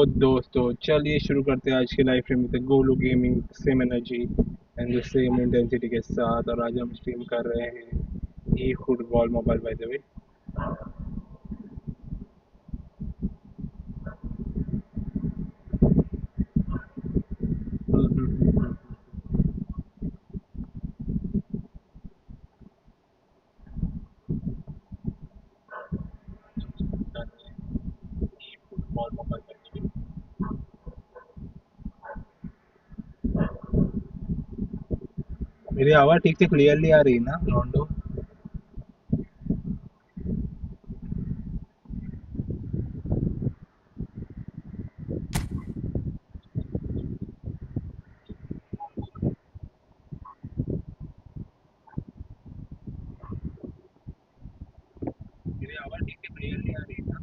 दोस्तों चलिए शुरू करते हैं आज की लाइव स्ट्रीम में Golu gaming same energy and same intensity के साथ। और आज हम स्ट्रीम कर रहे हैं e football mobile by the way. Football mobile by the way. मेरी आवाज़ ठीक से क्लियरली आ रही है ना रोंडो? मेरी आवाज़ ठीक से क्लियरली आ रही है ना?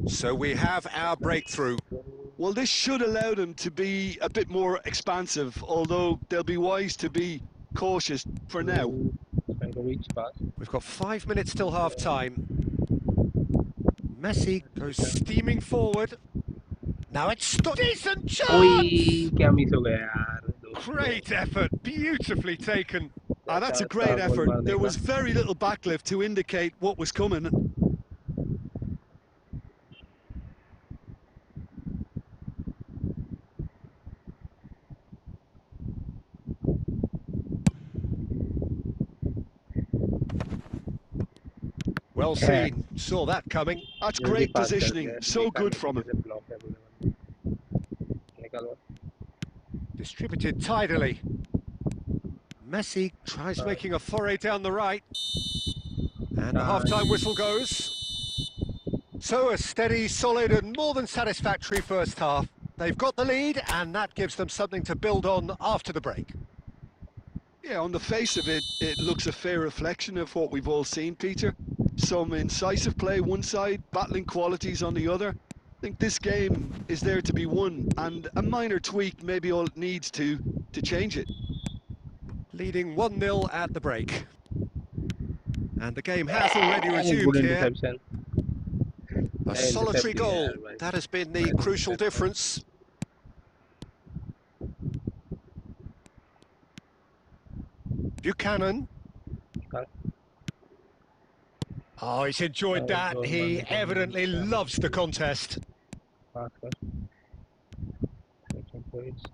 So we have our breakthrough. Well, this should allow them to be a bit more expansive, although they'll be wise to be cautious for now. We've got 5 minutes till half-time. Messi goes steaming forward. Now it's decent chance! क्या miss हो गया यार? Great effort, beautifully taken. That's a great effort. There was very little backlift to indicate what was coming. Well seen, saw that coming. That's great positioning, so good from him. Distributed tidily. Messi tries making a foray down the right. And the half-time whistle goes. So a steady, solid and more than satisfactory first half. They've got the lead and that gives them something to build on after the break. Yeah, on the face of it, it looks a fair reflection of what we've all seen, Peter. Some incisive play one side, battling qualities on the other. I think this game is there to be won, and a minor tweak may be all it needs to change it. Leading 1-0 at the break. And the game has already resumed here. A solitary goal, that has been the crucial difference. Buchanan. Oh, he's enjoyed that. He evidently loves the contest.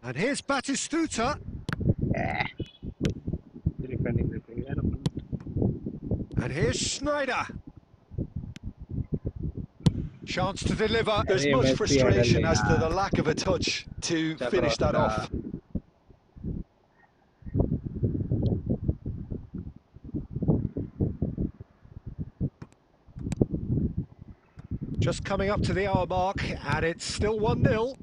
And here's Batistuta. And here's Schneider. Chance to deliver. There's much frustration as to the lack of a touch to finish that off. Just coming up to the hour mark, and it's still 1-0.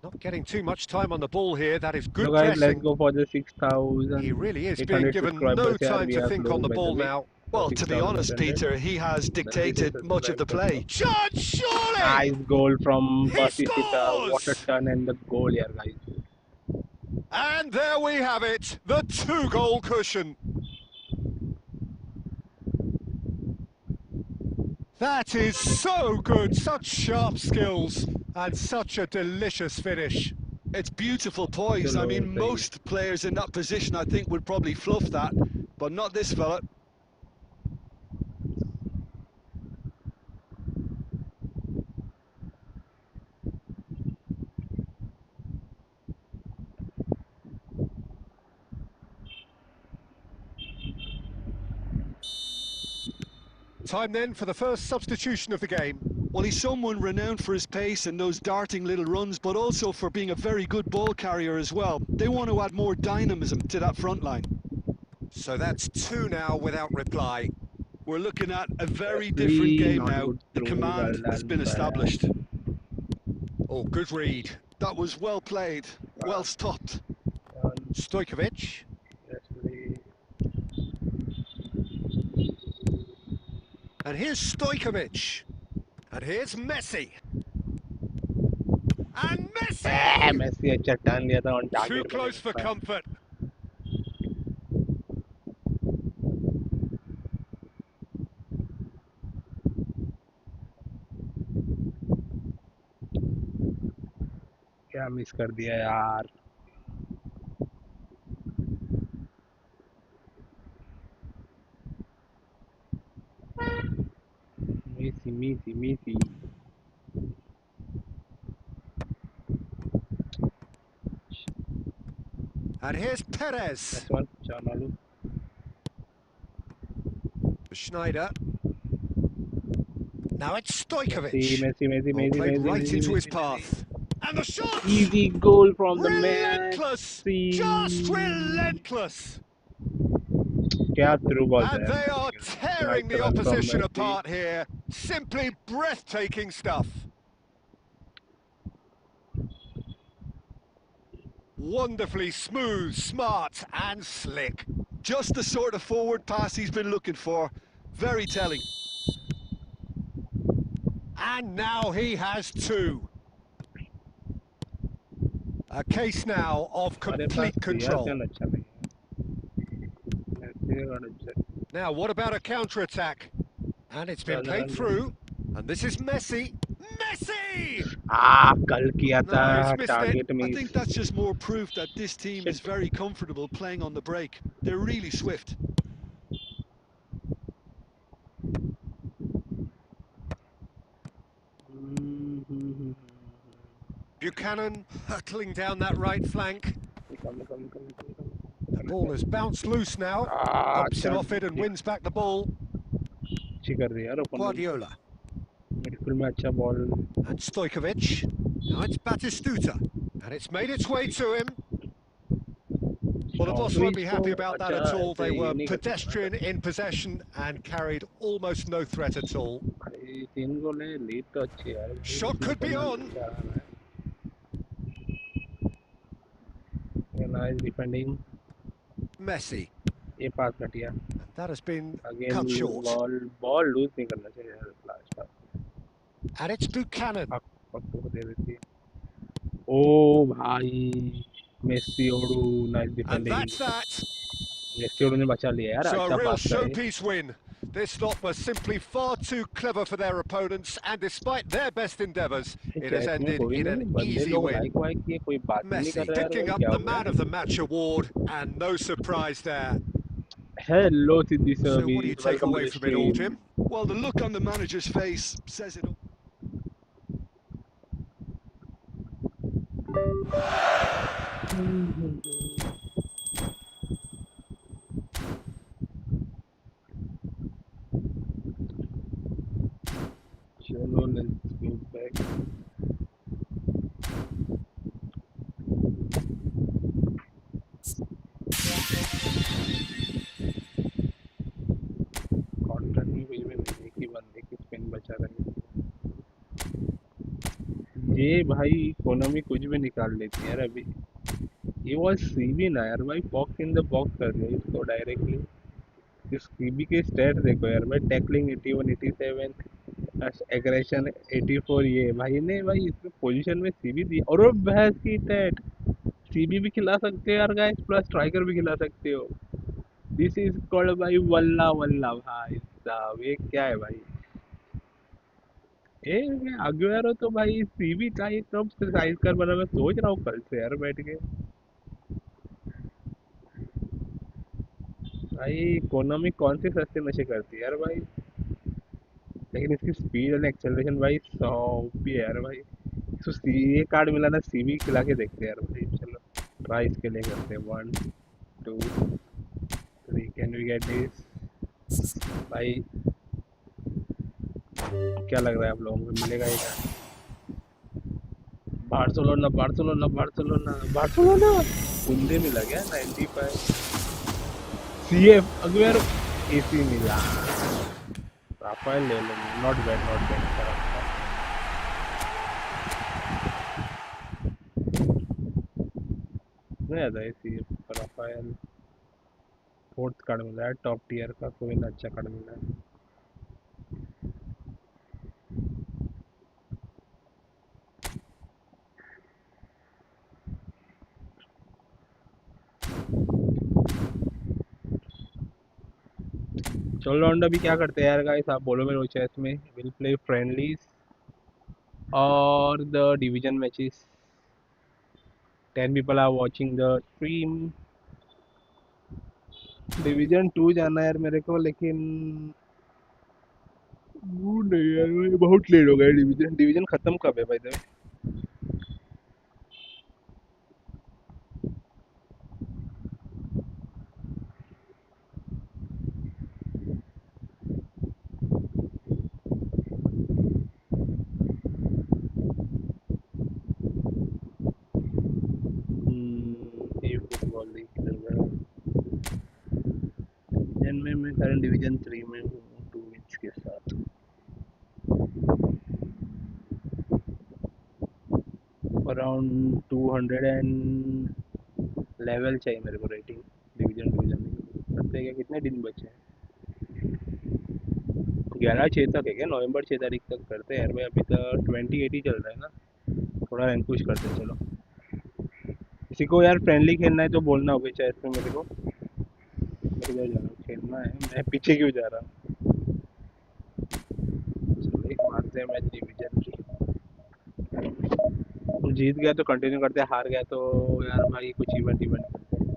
Not getting too much time on the ball here. That is good pressing. Let's go for the 6,000. He really is being given no time to think on the ball now. Well, to be honest, Peter, he has dictated much of the play. Shot, surely! Nice goal from Batistita. What a turn and the goal here, guys. And there we have it, the 2-goal cushion. That is so good, such sharp skills and such a delicious finish. It's beautiful poise. I mean, most players in that position, I think, would probably fluff that, but not this fella. Time then for the first substitution of the game. Well, he's someone renowned for his pace and those darting little runs, but also for being a very good ball carrier as well. They want to add more dynamism to that front line. So that's 2 now without reply. We're looking at a very different game not now. good The throw, command well has done, been established. Oh, good read. That was well played, well stopped. Stojkovic. And here's Stojkovic. And here's Messi. And Messi! Messi अच्छा turn लिया था on Too target close for comfort. क्या miss कर दिया यार Messi And here's Perez. That's one Chanalu. Schneider. Now it's Stojkovic. Messi, Played right Messi, into his Messi. path. And the shot! Easy goal from the Relentless! Messi. Just relentless! क्या through ball And there. they are tearing Nice the run from opposition Messi. apart here. Simply breathtaking stuff. Wonderfully smooth, smart and slick. Just the sort of forward pass he's been looking for. Very telling. And now he has 2. A case now of complete control. Now, what about a counter-attack? And it's been played through. And this is Messi. Messi! कल किया था No, he's missed target I miss. think that's just more proof that this team is very comfortable playing on the break. They're really swift. Buchanan hurtling down that right flank. The ball has bounced loose now. Bumps it off it and wins back the ball. अच्छी कर दी यार open Guardiola. Midfield में अच्छा ball And Stojkovic. Now it's Batistuta. And it's made its way to him. Well, the boss won't be happy about that at all. They were pedestrian in possession and carried almost no threat at all. तीन गोल है lead तो अच्छी है Shot could be on. Nice defending Messi. ये पास घटिया That has been again cut short. Ball loose नहीं करना चाहिए यार लास्ट And it's Buchanan. को दे देती है ओ भाई मेसी ओडू nice And defending that's that. Messi ओडू ने बचा लिया यार So अच्छा a real पास था ये showpiece win. This lot was simply far too clever for their opponents, and despite their best endeavours, it has ended in an easy win. Like वाइक किए कोई बात नहीं Messi कर रहा picking यार up क्या the हो Man गया of the Match award, and no surprise there. Hello Siddhi So सर्वी what do you take away from it all, Jim? Well, the look on the manager's face says it all. चलो let's go back contract में कुछ भी नहीं है कि बंदे की spin बचा रहे ये भाई इकोनॉमी कुछ भी निकाल लेती है यार अभी ये वाज सीबी ना यार भाई बॉक्स इन द बॉक्स कर रहे हैं इसको डायरेक्टली इस सीबी के स्टैट देखो यार भाई टैकलिंग 81 87 एग्रेशन 84 ये भाई ने भाई इसमें पोजीशन में सीबी दी और वो भैंस की स्टैट सीबी भी खिला सकते हो यार गाइस प्लस स्ट्राइकर भी खिला सकते हो दिस इज कॉल्ड भाई वल्ला वल्ला भाई साहब ये क्या है भाई ए अगुएरो तो भाई सीबी का ये कब से साइज कर बना मैं सोच रहा हूँ कल से यार बैठ के भाई इकोनॉमी कौन से सस्ते नशे करती है यार भाई लेकिन इसकी स्पीड एंड एक्सेलरेशन भाई 100 भी है यार भाई इसको ये कार्ड मिला ना सीबी खिला के देखते हैं यार भाई चलो ट्राई इसके लिए करते हैं 1 2 3 कैन वी गेट दिस भाई क्या लग रहा है आप लोगों को मिलेगा ये क्या? Barcelona Barcelona Barcelona Barcelona Kounde मिला गया 95 CF Aguero AC Milan Rafael ले लो नॉट बैड खराब था नहीं आता है सीएफ राफेल फोर्थ कार्ड मिला है टॉप टियर का कोई ना अच्छा कार्ड मिला है चलो राउंड अभी क्या करते हैं यार गाइस आप बोलो मेरे चेस में विल प्ले फ्रेंडलीज और the division matches 10 people are watching the stream division 2 जाना है यार मेरे को लेकिन मूड नहीं है यार बहुत लेट हो गया डिवीजन डिवीजन खत्म कब है भाई द ये फुटबॉल लीग चल रहा है जिनमें मैं करंट डिवीजन 3 में हूँ 2 इंच के साथ अराउंड 200 एंड लेवल चाहिए मेरे को रेटिंग डिवीजन 2 जाने की करते हैं क्या कितने दिन बचे हैं 11/6 तक है क्या नवंबर 6 तारीख तक करते हैं यार भाई अभी तक 28 ही चल रहा है ना थोड़ा रैंक पुश करते हैं चलो किसी को यार फ्रेंडली खेलना है तो बोलना होगा चाहे इसमें मेरे को जा रहा हूँ खेलना है मैं पीछे क्यों जा रहा हूँ चलो एक मारते हैं मैच डिवीजन जीत गया तो कंटिन्यू करते हैं हार गया तो यार भाई कुछ इवेंट इवेंट करते हैं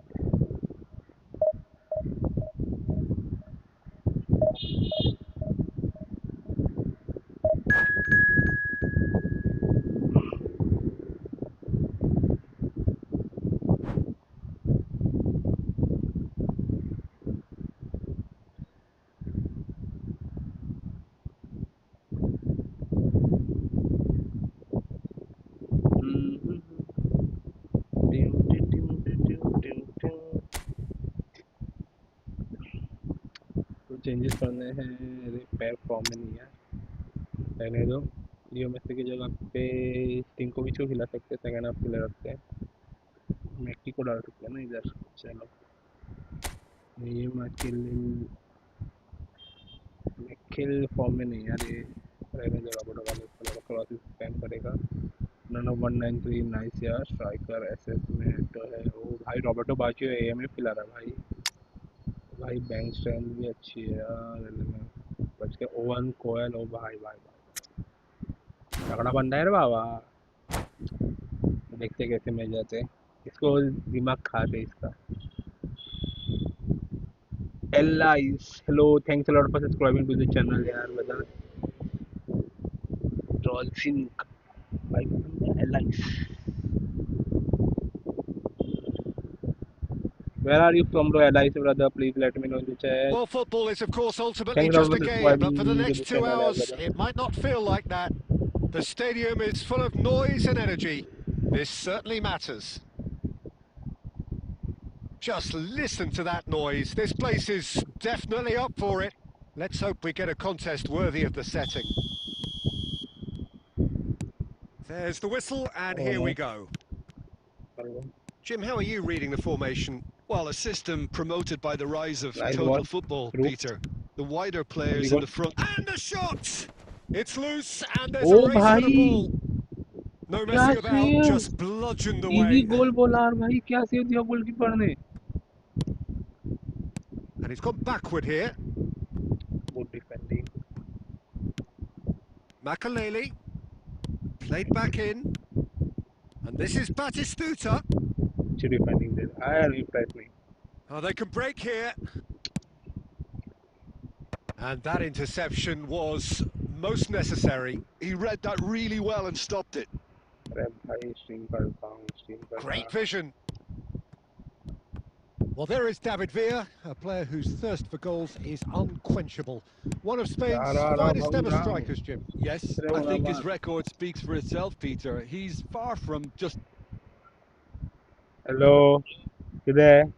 तो चेंजेस करने हैं अरे पैक फॉर्म में नहीं है रहने दो लियो मेसी की जगह पे टिंकोविच को खिला सकते हैं सेकंड हाफ के लिए रखते हैं मैक्की को डाल सकते हैं ना इधर चलो ये मैकिल मैकिल फॉर्म में नहीं यार ये रहने दो रॉबर्टो वाले क्रॉस स्पैम करेगा ननो 193 नाइस यार स्ट्राइकर असेसमेंट है ओ भाई रॉबर्टो बाजियो एएमएफ खिला रहा है भाई बैंक स्ट्रेंथ भी अच्छी है यार बच के ओवन कोयल ओ भाई भाई भाई तगड़ा बंदा है रे बाबा देखते कैसे मिल जाते हैं इसको दिमाग खा दे इसका Alice hello thanks a lot for subscribing to the channel यार बता डॉल्फिन भाई Alice Where are you from, bro? Allies, brother. Please let me know in the chat. Well, football is, of course, ultimately Thanks a lot just for a game, but for the subscribing to the next 2 channel, yaar, hours, brother. it might not feel like that. The stadium is full of noise and energy. This certainly matters. Just listen to that noise. This place is definitely up for it. Let's hope we get a contest worthy of the setting. There's the whistle, and Oh here we no. go. Hello. Jim, how are you reading the formation? Well, a system promoted by the rise of Nice ball. total football, Through. Peter. The wider Very players in good. the front. And the shot! It's loose, and there's a Oh, race for the भाई ball. No क्या messing about, save just bludgeoned easy away. गोल बोला यार भाई क्या save दिया goalkeeper ने And he's gone backward here. Good defending Makaleli, played back in. And this is Batistuta. अच्छी defending दे आया नहीं प्राइस नहीं Oh, they can break here. And that interception was most necessary. He read that really well and stopped it. अरे भाई stream करता हूँ Great vision. Well, there is David Villa, a player whose thirst for goals is unquenchable. One of Spain's finest ever strikers, Jim. Yes, I think his record speaks for itself, Peter. He's far from just... Hello, किधर है?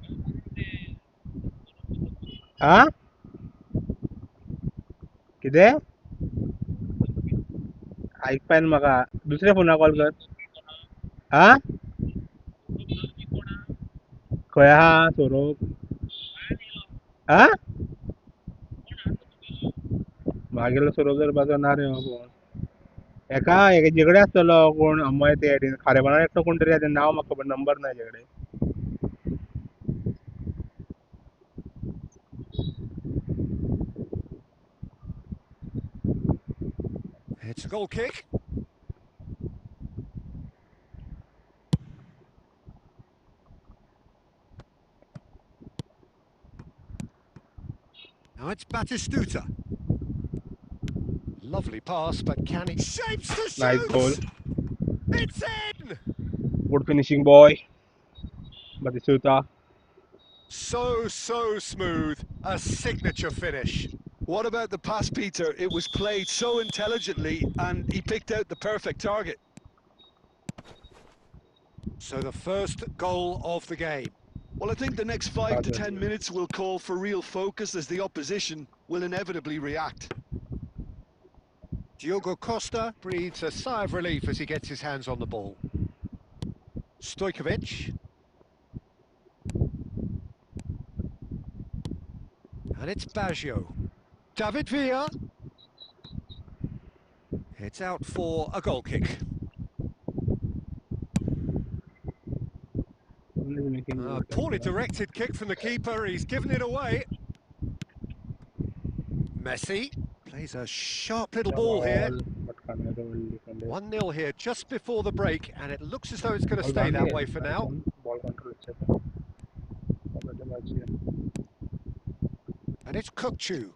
हाँ? किधर है? ऐकपान मका दुसऱ्या फोना call कर. हाँ? खंय आहा सोरोप? हाँ? मागेलो सोरोप जर बाजू ना रे हो फोन. एका झगडे आसतलो कोण अमय ते खारेपणान एकटो कोण तरी आहा नांव म्हाका खबर नंबर ना झगडे. It's a goal kick. Now it's Batistuta. Lovely pass, but can he shapes to shoot? Nice goal. It's in! Good finishing boy. Batistuta. So smooth. A signature finish. What about the pass, Peter? It was played so intelligently and he picked out the perfect target. So the first goal of the game. Well, I think the next 5 to 10 minutes will call for real focus as the opposition will inevitably react. Diogo Costa breathes a sigh of relief as he gets his hands on the ball. Stojkovic. And it's Baggio. David Villa. It's out for a goal kick. A poorly directed kick from the keeper, he's given it away. Messi plays a sharp little ball here. 1-0 here just before the break, and it looks as though it's going to stay that way for now. And it's Kukcu.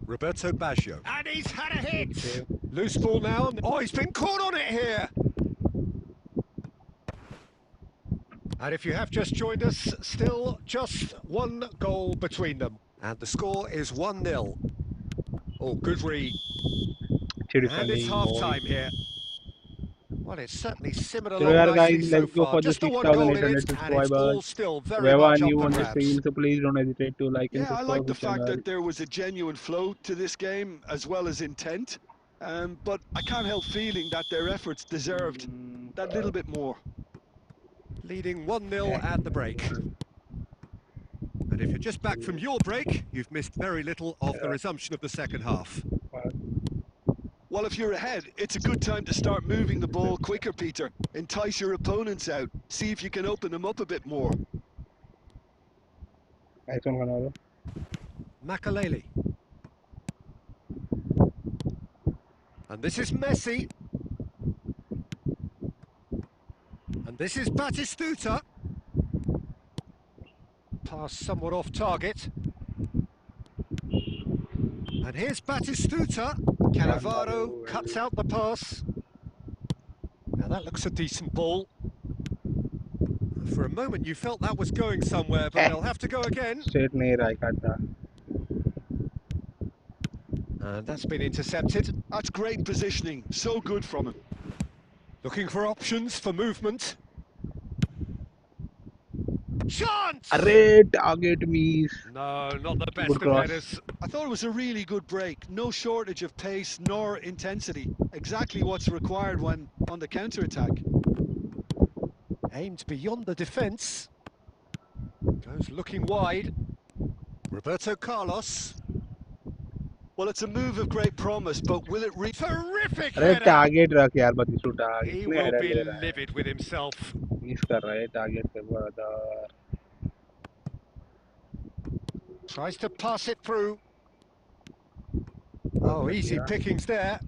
Roberto Baggio. And he's had a hit! Loose ball now. Oh, he's been caught on it here! And if you have just joined us, still just one goal between them. And the score is 1-0. Oh, good read. And it's half-time here. Well, it's certainly simmered along nicely so far. Just the one goal in it, and it's all still very much up for grabs. So please don't hesitate to like and Yeah, I subscribe like the to fact channel. that there was a genuine flow to this game, as well as intent. But I can't help feeling that their efforts deserved that little bit more. Leading 1-0 at the break. And if you're just back from your break, you've missed very little of the resumption of the second half. Well, if you're ahead, it's a good time to start moving the ball quicker, Peter. Entice your opponents out. See if you can open them up a bit more. Makaleli. And this is Messi. And this is Batistuta. Pass somewhat off target. And here's Batistuta. Cannavaro cuts out the pass. Now that looks a decent ball. For a moment you felt that was going somewhere, but they'll have to go again. Straight nahi raha karta. And that's been intercepted. That's great positioning. So good from him. Looking for options for movement. Chance! Array, target miss. No, not the best Good of cross. headers. I thought it was a really good break. No shortage of pace nor intensity. Exactly what's required when on the counter-attack. Aimed beyond the defence. Goes looking wide. Roberto Carlos. Well, it's a move of great promise, but will it reach? Terrific Array, header! target rakh yaar Batistuta. He Kitne will header be le raha hai. livid with himself. Miss kar raha hai target pe brother. Tries to pass it through. Oh, easy pickings there.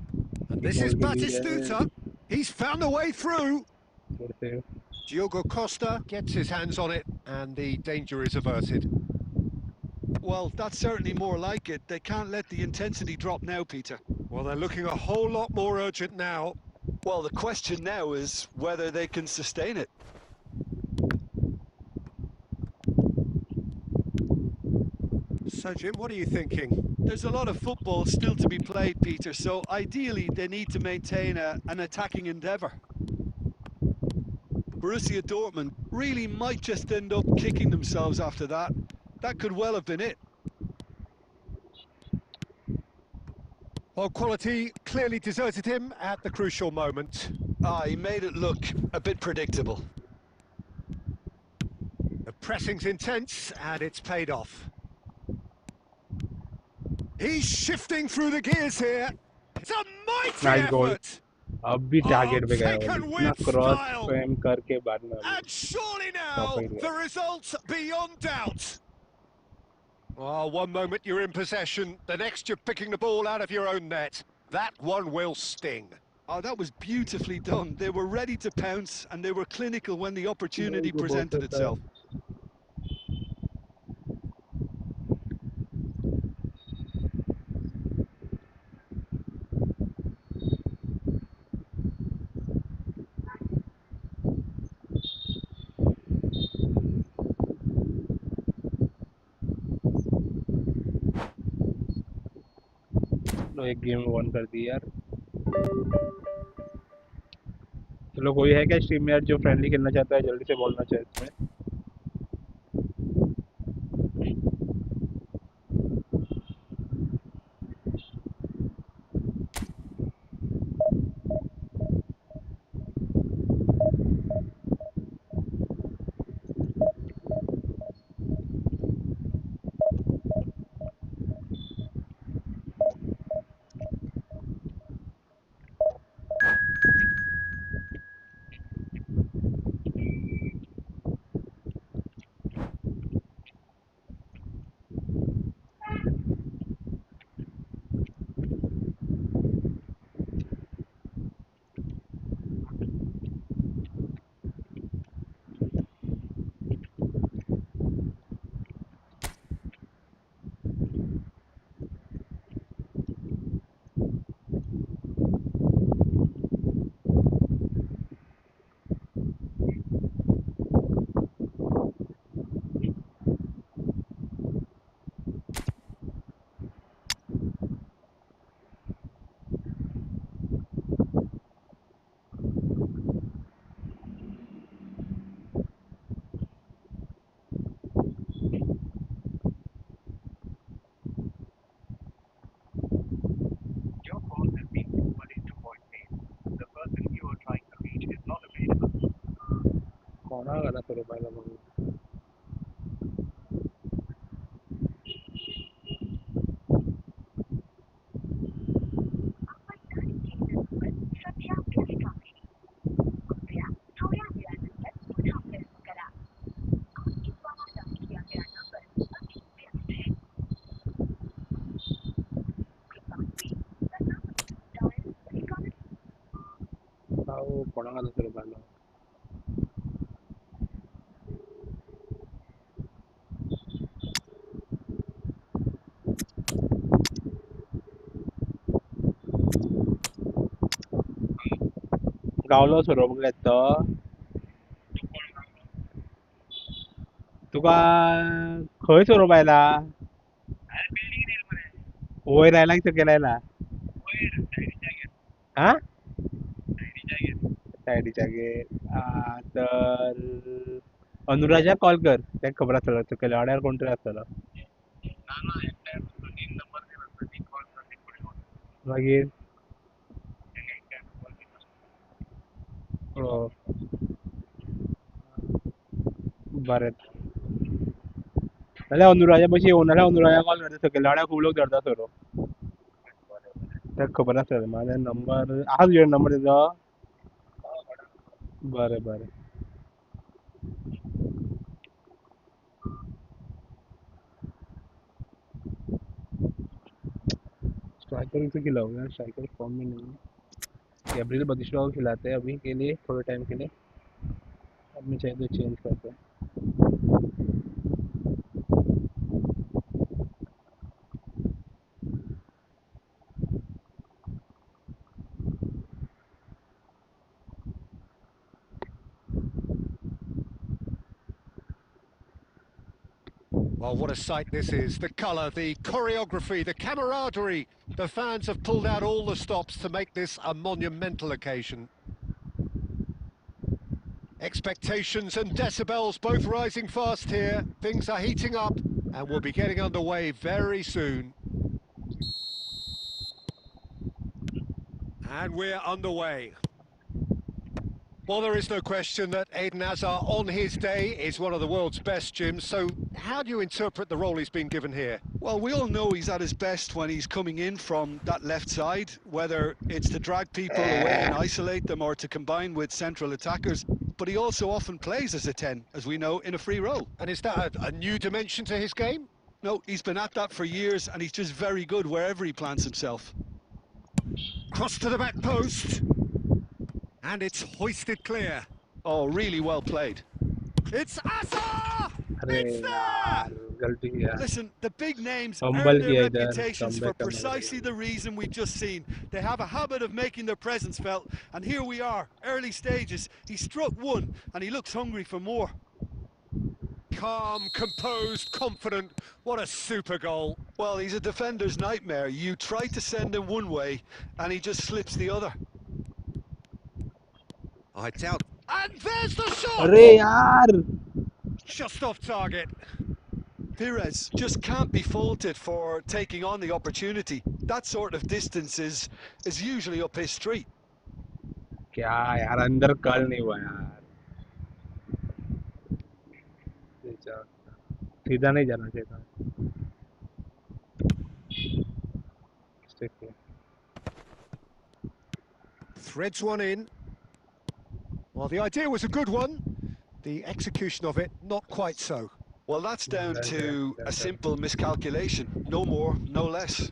And this is Batistuta. He's found a way through. Good save. Diogo Costa gets his hands on it, and the danger is averted. Well, that's certainly more like it. They can't let the intensity drop now, Peter. Well, they're looking a whole lot more urgent now. Well, the question now is whether they can sustain it. So, Jim, what are you thinking? There's a lot of football still to be played, Peter, so ideally they need to maintain an attacking endeavour. Borussia Dortmund really might just end up kicking themselves after that. That could well have been it. Well, quality clearly deserted him at the crucial moment. He made it look a bit predictable. The pressing's intense, and it's paid off. He's shifting through the gears here. It's a mighty nice goal. effort. अब भी Oh, target पे गया वो. taken इतना with cross style. Frame करके बाद में अभी And surely now, topic the गया. result beyond doubt. Oh, one moment you're in possession, the next you're picking the ball out of your own net. That one will sting. Oh, that was beautifully done. They were ready to pounce and they were clinical when the opportunity वो बहुत presented होता है. itself. लो एक game one कर दी यार. चलो कोई है क्या स्ट्रीम में यार जो फ्रेंडली खेलना चाहता है जल्दी से बोलना चाहे इसमें. कौन आ गया फिर पहले मम्मी. वो कौन आ गया फिर पहले. गावलो सोरोप घेतो. तुका खंय सोरोप आयला. वयर आयला की सकयल आयला. हा सायडीच्या गेर. तर अनुराजा कॉल कर तेका खबर आसतलो सकयल वाड्यार कोण तरी आसतलो. मागीर हो बरें. नाल्यार अनुराजा बशी येवं नाल्यार अनुराजा कॉल करता सकयल वाड्यार खूब लोक धरता सोरो. तेका खबर आसतलें. माझा नंबर आसा तुजेर नंबर तेजो. बरें बरें. स्ट्राइकर से खिलाओ यार. स्ट्राइकर फॉर्म में नहीं है. गैब्रियल बतिस्टुआ को खिलाते हैं अभी के लिए थोड़े टाइम के लिए. अब मैं चाहे तो चेंज करते हैं. Well, what a sight this is. The colour, the choreography, the camaraderie. The fans have pulled out all the stops to make this a monumental occasion. Expectations and decibels both rising fast here. Things are heating up and we'll be getting underway very soon. And we're underway. Well, there is no question that Eden Hazard, on his day, is one of the world's best, Jim. So how do you interpret the role he's been given here? Well, we all know he's at his best when he's coming in from that left side, whether it's to drag people away and isolate them or to combine with central attackers. But he also often plays as a 10, as we know, in a free role. And is that a new dimension to his game? No, he's been at that for years and he's just very good wherever he plants himself. Cross to the back post. And it's hoisted clear. Oh, really well played. It's Asa! अरे It's there! यार गलती किया Listen, the big names Humble earn their किया इधर, reputations for comeback करने precisely the reason we've just seen. They have a habit of making their presence felt, and here we are, early stages. He struck one, and he looks hungry for more. Calm, composed, confident. What a super goal. Well, he's a defender's nightmare. You try to send him one way, and he just slips the other. I doubt. And there's the shot! अरे यार Just off target. Pires just can't be faulted for taking on the opportunity. That sort of distance is usually up his street. क्या यार अंदर कल नहीं हुआ यार सीधा नहीं जाना चाहिए था Threads one in. Well, the idea was a good one. The execution of it, not quite so. Well, that's down to a simple miscalculation. No more, no less.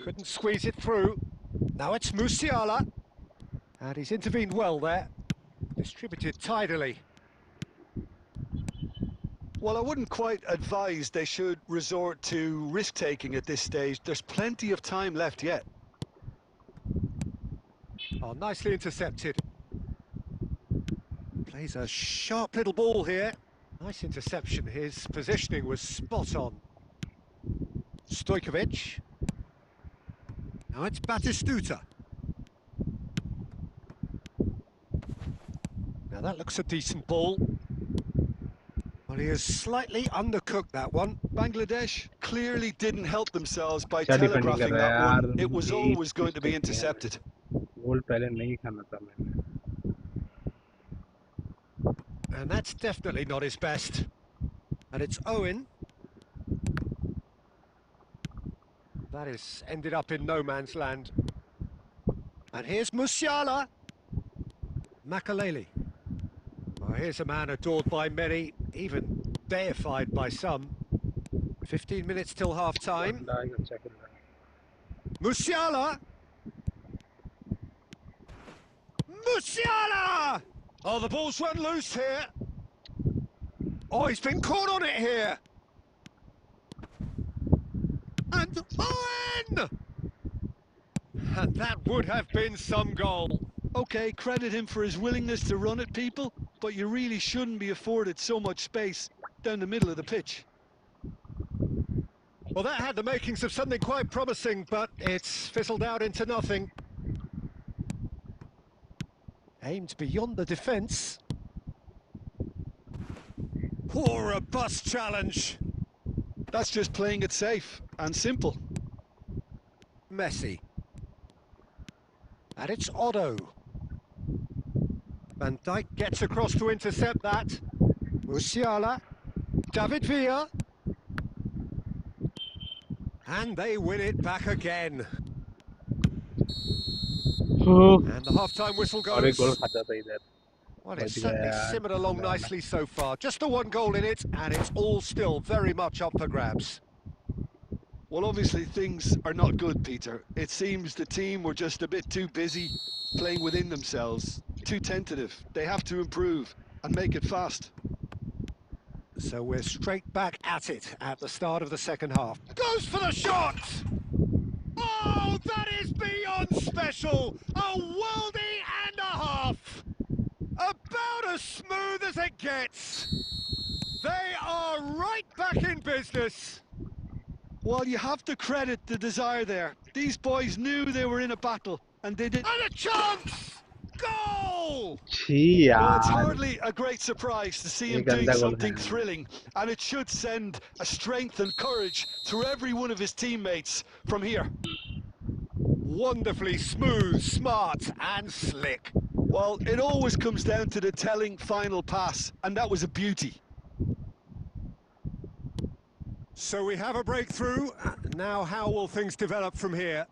Couldn't squeeze it through. Now it's Musiala. And he's intervened well there. Distributed tidily. Well, I wouldn't quite advise they should resort to risk-taking at this stage. There's plenty of time left yet. Oh, nicely intercepted. Plays a sharp little ball here. Nice interception. His positioning was spot on. Stojkovic. Now it's Batistuta. Now that looks a decent ball. Well, he has slightly undercooked that one. Bangladesh clearly didn't help themselves by क्या defending telegraphing कर रहा है that यार? one. It was यही always going to be mistake है। intercepted. गोल पहले नहीं खाना था मैंने And that's definitely not his best. And it's Owen. That has ended up in no man's land. And here's Musiala. Makaleli. Well, here's a man adored by many, even deified by some. 15 minutes till half-time. Musiala! Musiala! Oh, the ball's run loose here. Oh, he's been caught on it here. And Owen! And that would have been some goal. Okay, credit him for his willingness to run at people, but you really shouldn't be afforded so much space down the middle of the pitch. Well, that had the makings of something quite promising, but it's fizzled out into nothing. Aimed beyond the defence. Poor robust challenge. That's just playing it safe and simple. Messi. And it's Otto. Van Dijk gets across to intercept that. Musiala. David Villa. And they win it back again. And the half-time whistle और एक गोल goes. खाता था इधर Well, it's certainly simmered along nicely so far. Just the one goal in it, and it's all still very much up for grabs. Well, obviously things are not good, Peter. It seems the team were just a bit too busy playing within themselves, too tentative. They have to improve and make it fast. So we're straight back at it at the start of the second half. Goes for the shot! Oh, that is beyond special! A worldie and a half! About as smooth as it gets! They are right back in business. Well, you have to credit the desire there. These boys knew they were in a battle, and they did. And a chance! Goal! छी Well, it's यार hardly a great surprise to see ये him doing गंदा गोल something खाया मैंने। thrilling, and it should send a strength and courage through every one of his teammates from here. Wonderfully smooth, smart and slick. Well, it always comes down to the telling final pass, and that was a beauty. So we have a breakthrough. Now how will things develop from here?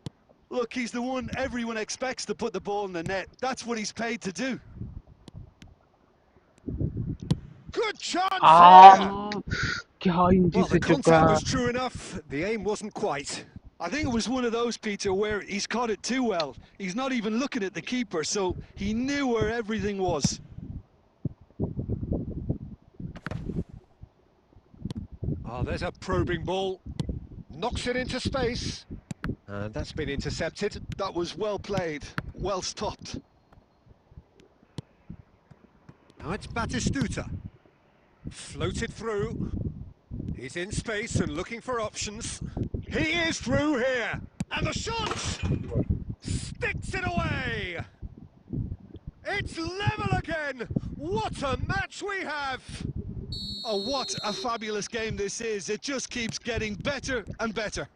Look, he's the one everyone expects to put the ball in the net. That's what he's paid to do. Good chance here! क्या इंची Well, से the contact चुका। was true enough. The aim wasn't quite. I think it was one of those, Peter, where he's caught it too well. He's not even looking at the keeper, so he knew where everything was. Oh, there's a probing ball. Knocks it into space. And that's been intercepted. That was well played, well stopped. Now it's Batistuta. Floated through. He's in space and looking for options. He is through here. And the shot! Sticks it away! It's level again! What a match we have! Oh, what a fabulous game this is. It just keeps getting better and better.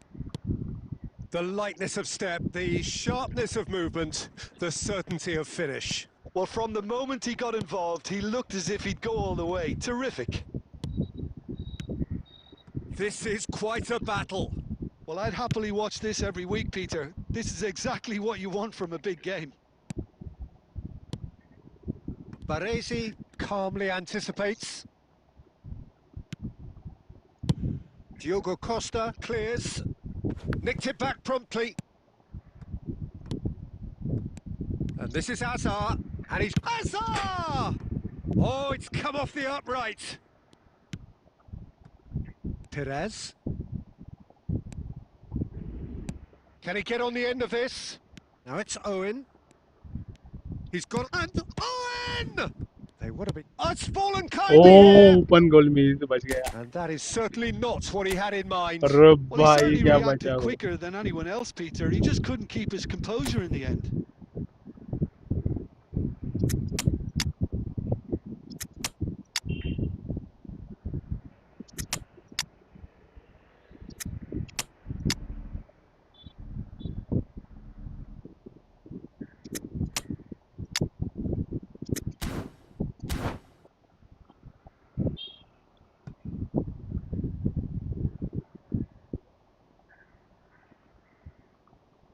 The lightness of step, the sharpness of movement, the certainty of finish. Well, from the moment he got involved, he looked as if he'd go all the way. Terrific. This is quite a battle. Well, I'd happily watch this every week, Peter. This is exactly what you want from a big game. Baresi calmly anticipates. Diogo Costa clears. Nicked it back promptly. And this is Azar. And he's... Azar! Oh, it's come off the upright. Perez. Can he get on the end of this? Now it's Owen. He's got... And Owen! They would have been... Oh, it's fallen kindly here! Open goal में से बच गया। And that is certainly not what he had in mind. अरे Well, he भाई certainly क्या reacted बचा वो। quicker than anyone else, Peter. He just couldn't keep his composure in the end.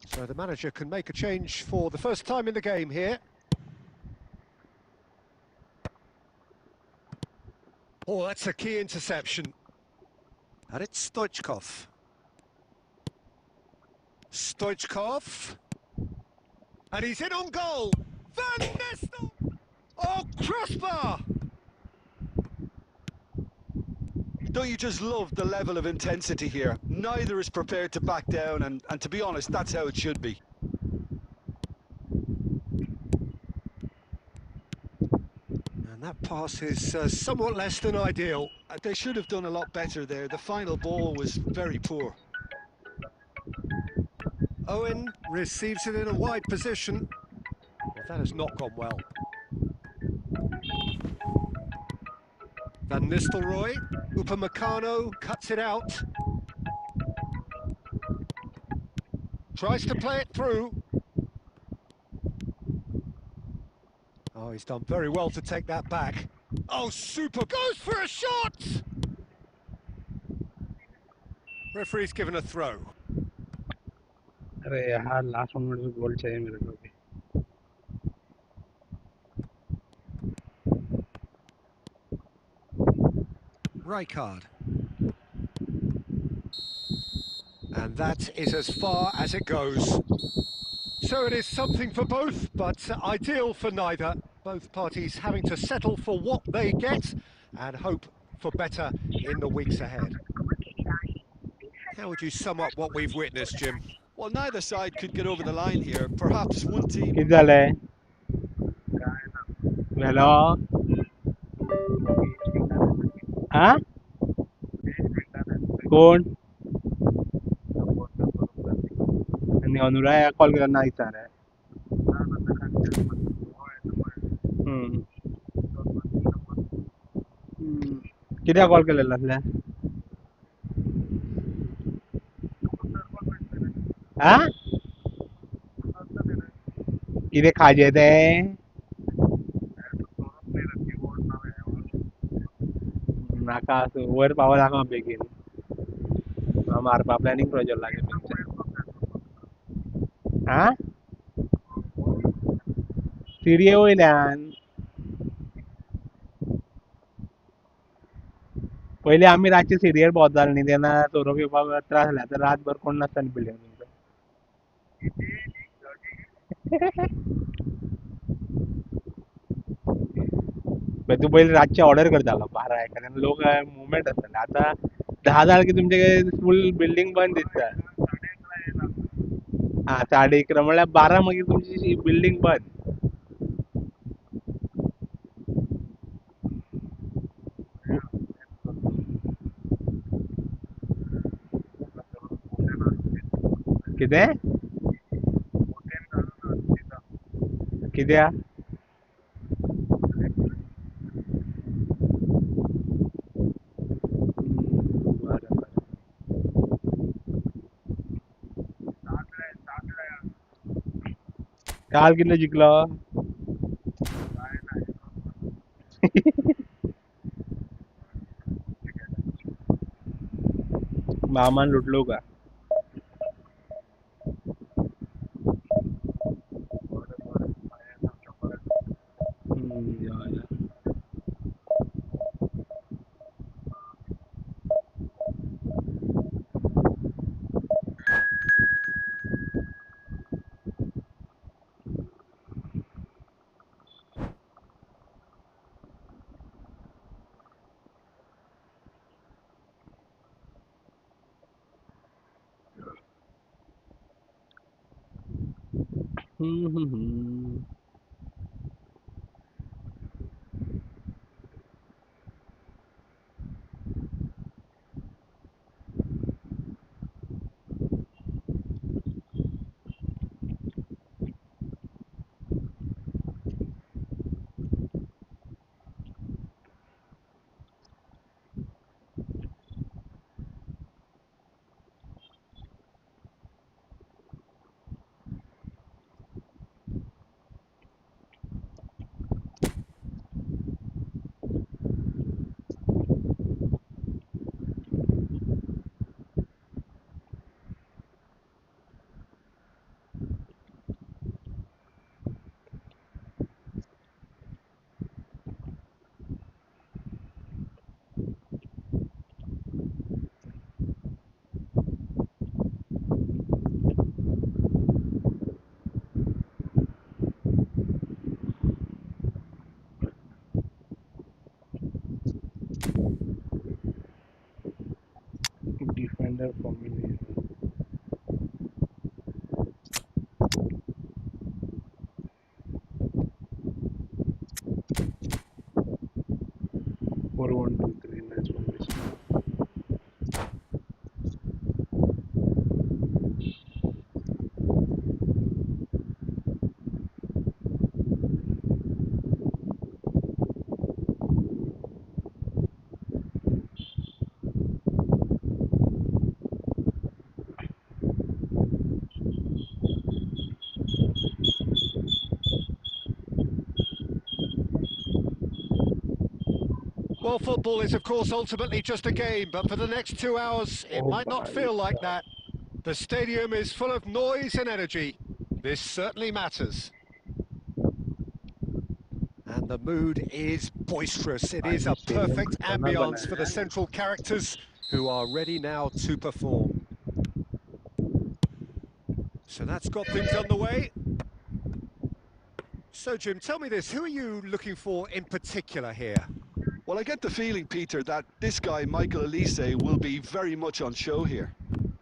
So the manager can make a change for the first time in the game here. Oh, that's a key interception. And it's Stoichkov. Stoichkov. And he's in on goal. Van Nistelrooy. Oh, crossbar. Don't you just love the level of intensity here? Neither is prepared to back down, and to be honest, that's how it should be. And that pass is somewhat less than ideal. They should have done a lot better there. The final ball was very poor. Owen receives it in a wide position. Well, that has not gone well. Van Nistelrooy, Upamecano cuts it out. Tries to play it through. Oh, he's done very well to take that back. Oh, super, goes for a shot! Referee's given a throw. अरे यार last minute में गोल चाहिए मेरे को भी। Rijkaard. And that is as far as it goes. So it is something for both, but ideal for neither. Both parties having to settle for what they get and hope for better in the weeks ahead. How would you sum up what we've witnessed, Jim? Well, neither side could get over the line here. Perhaps one team... किधर है? Hello? हाँ? कोण आणि अनुराया call केला नाही sir कित्याक call केलेलो असल्या हा कितें खाजें तें नाका आसूं वयर पावो नाका बेगीन मारपा प्लॅनिंग प्रोजेक्ट लागेल हा सिरये वयल्यान पयलीं आमी रातचे सिरयेर भोंवताले न्ही तेन्ना चोरोक येवपाक त्रास जाले आतां रातभर कोण नासता न्ही बिल्डींग तूं पयलीं रातचे ऑर्डर करतालो 12 1 तेन्ना लोक मुवमेंट आसताले आतां 10 जालें की तुमचे फूल बिल्डींग बंद दिसता हा 11:30 म्हणल्यार 12 मागीर तुमची बिल्डींग बंद कितें कित्याक बरें बरें काल कितले जिंकलो मामान लुटलो का या. Defender combination 4-1-2-3 nice formation Well, football is, of course, ultimately just a game, but for the next 2 hours, it oh might not bhai feel like that. The stadium is full of noise and energy. This certainly matters. And the mood is boisterous. It is bhai a stadium perfect खतरनाक ambience for बनाया the है central characters who are ready now to perform. So that's got things underway. So, Jim, tell me this, who are you looking for in particular here? Well, I get the feeling, Peter, that this guy, Michael Elise, will be very much on show here.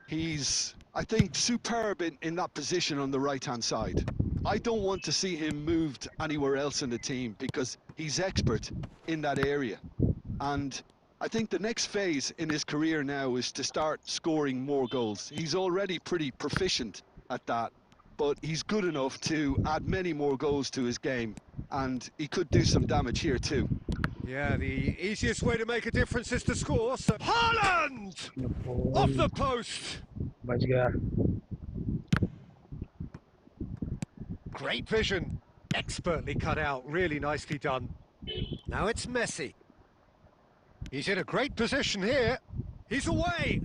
He's, I think, superb in that position on the right-hand side. I don't want to see him moved anywhere else in the team because he's expert in that area. And I think the next phase in his career now is to start scoring more goals. He's already pretty proficient at that, but he's good enough to add many more goals to his game, and he could do some damage here too. Yeah, the easiest way to make a difference is to score, so... Haaland! Off the post! बच गया. Great vision. Expertly cut out, really nicely done. Now it's Messi. He's in a great position here. He's away.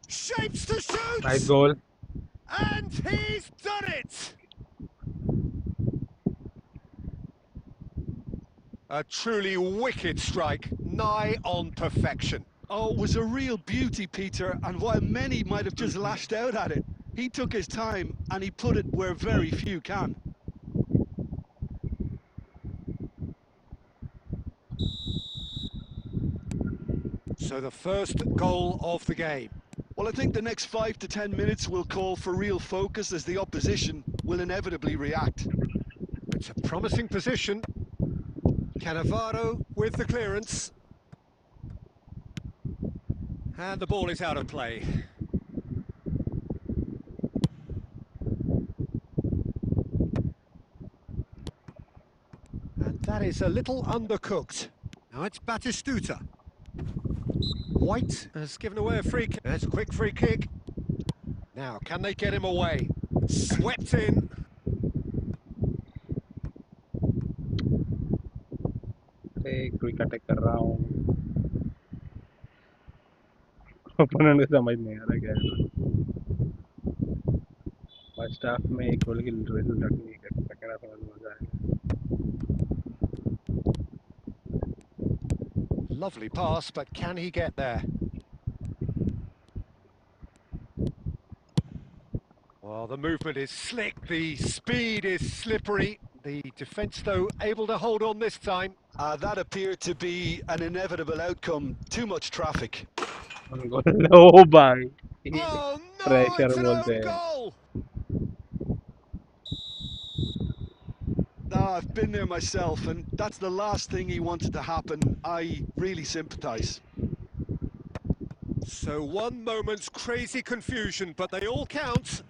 Shapes to shoot! Nice goal. And he's done it! A truly wicked strike, nigh on perfection. Oh, it was a real beauty, Peter, and while many might have just lashed out at it, he took his time and he put it where very few can. So the first goal of the game. Well, I think the next 5 to 10 minutes will call for real focus as the opposition will inevitably react. It's a promising position. Cannavaro with the clearance. And the ball is out of play. And that is a little undercooked. Now it's Batistuta. White has given away a free kick. That's a quick free kick. Now, can they get him away? Swept in. Quick attack कर रहा हूँ. Opponent को समझ नहीं आ रहा क्या है. First half में एक गोल की रिजल्ट नहीं कर सकता, समझ में आ जाएगा. Lovely pass, but can he get there? Well, the movement is slick, the speed is slippery. The defence, though, able to hold on this time. That appeared to be an inevitable outcome. Too much traffic. Oh, bang. Oh no, Pressure it's an बोलते own हैं. goal! I've been there myself, and that's the last thing he wanted to happen. I really sympathise. So one moment's crazy confusion, but they all count.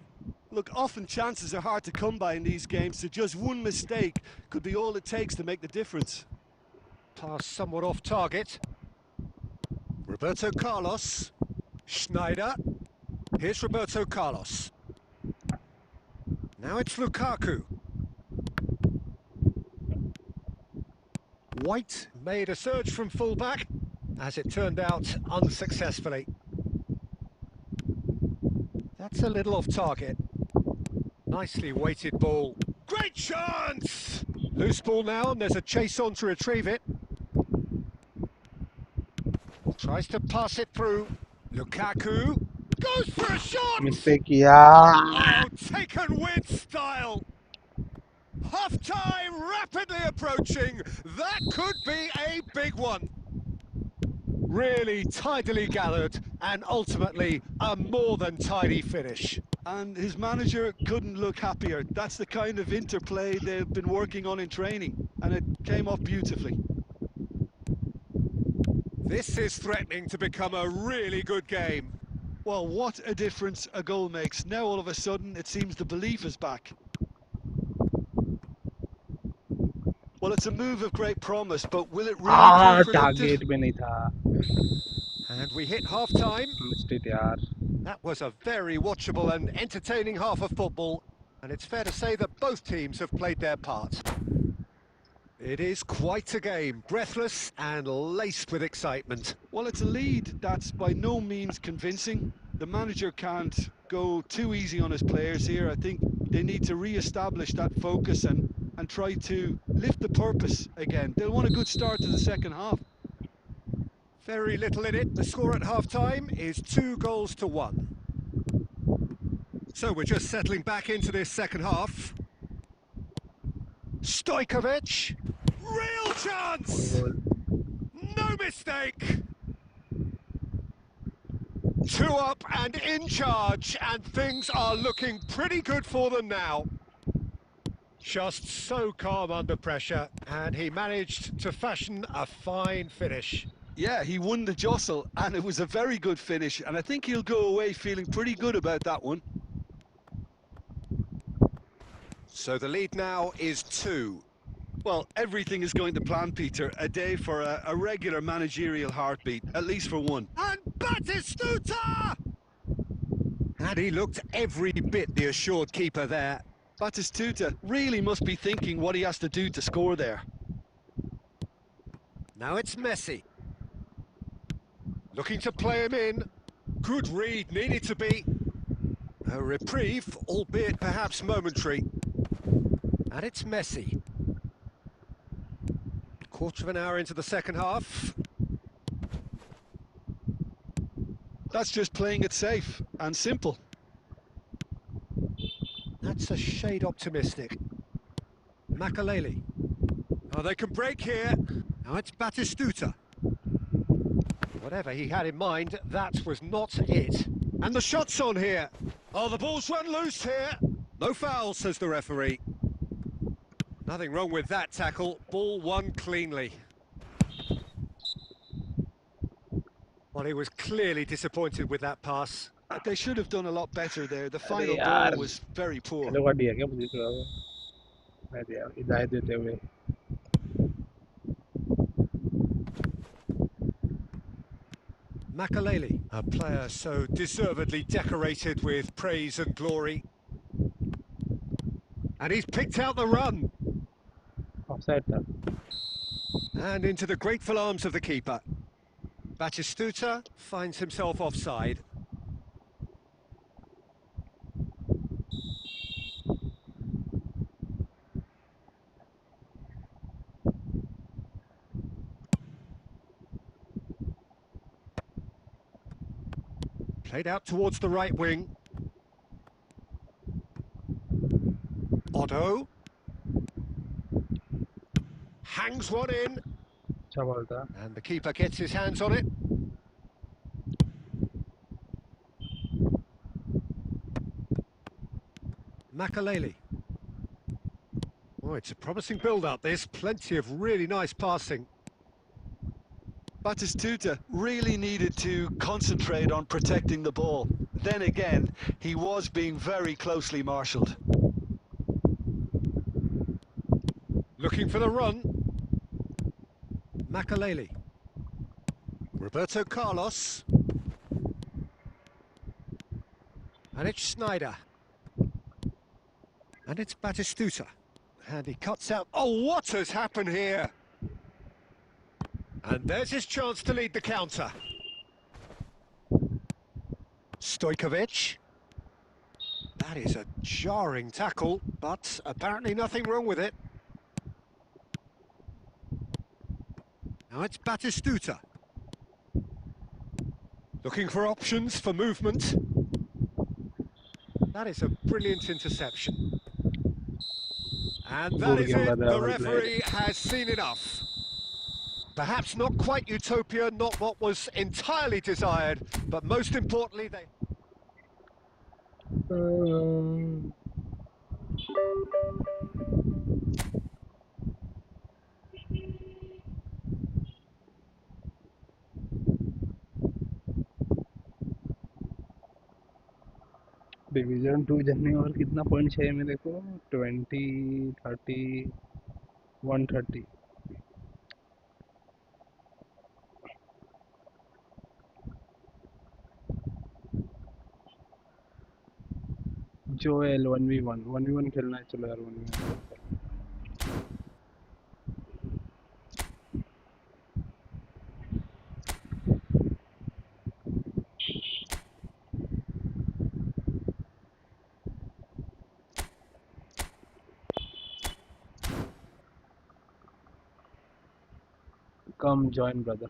Look, often chances are hard to come by in these games, so just one mistake could be all it takes to make the difference. Pass somewhat off target. Roberto Carlos. Schneider. Here's Roberto Carlos. Now it's Lukaku. White made a surge from fullback, as it turned out unsuccessfully. That's a little off target. Nicely weighted ball. Great chance! Loose ball now, and there's a chase on to retrieve it. Tries to pass it through. Lukaku goes for a shot! Mistake किया. Oh, taken with style! Half-time rapidly approaching. That could be a big one. Really tidily gathered, and ultimately a more than tidy finish. And his manager couldn't look happier. That's the kind of interplay they've been working on in training, and it came off beautifully. This is threatening to become a really good game. Well, what a difference a goal makes. Now all of a sudden it seems the belief is back. Well, it's a move of great promise, but will it really prove target predictive? में नहीं था. And we hit half-time. Missed it यार. That was a very watchable and entertaining half of football, and it's fair to say that both teams have played their part. It is quite a game, breathless and laced with excitement. Well, it's a lead that's by no means convincing. The manager can't go too easy on his players here. I think they need to re-establish that focus and try to lift the purpose again. They'll want a good start to the second half. Very little in it. The score at half-time is 2-1. So we're just settling back into this second half. Stojkovic. Real chance! No mistake! 2 up and in charge, and things are looking pretty good for them now. Just so calm under pressure, and he managed to fashion a fine finish. Yeah, he won the jostle, and it was a very good finish, and I think he'll go away feeling pretty good about that one. So the lead now is 2. Well, everything is going to plan, Peter. A day for a regular managerial heartbeat, at least for one. And Batistuta! And he looked every bit the assured keeper there. Batistuta really must be thinking what he has to do to score there. Now it's Messi. Looking to play him in. Good read, needed to be. A reprieve, albeit perhaps momentary. And it's Messi. Quarter of an hour into the second half. That's just playing it safe and simple. That's a shade optimistic. Makaleli. Oh, they can break here. Now it's Batistuta. Whatever he had in mind, that was not it. And the shot's on here. Oh, the ball's run loose here. No foul, says the referee. Nothing wrong with that tackle. Ball won cleanly. Well, he was clearly disappointed with that pass. They should have done a lot better there. The final यार, ball was very poor. Hello का दिया क्या मुझे तो मैं दिया हिदायत देते हुए Makaleli, a player so deservedly decorated with praise and glory. And he's picked out the run. Offside था And into the grateful arms of the keeper. Batistuta finds himself offside. Played out towards the right wing. Otto. Hangs one in. अच्छा ball था And the keeper gets his hands on it. Makaleli. Oh, it's a promising build-up, this. Plenty of really nice passing. Batistuta really needed to concentrate on protecting the ball. Then again, he was being very closely marshalled. Looking for the run. Makaleli. Roberto Carlos. And it's Snyder. And it's Batistuta. And he cuts out. Oh, what has happened here? And there's his chance to lead the counter. Stojkovic. That is a jarring tackle, but apparently nothing wrong with it. Now it's Batistuta. Looking for options for movement. That is a brilliant interception. And that is it. The referee has seen enough. Perhaps not quite utopia, not what was entirely desired, but most importantly, they... division 2 जाने और कितना point चाहिए मेरे को 20 30 130 Joel 1v1 खेलना है चलो यार 1v1 Come join, brother.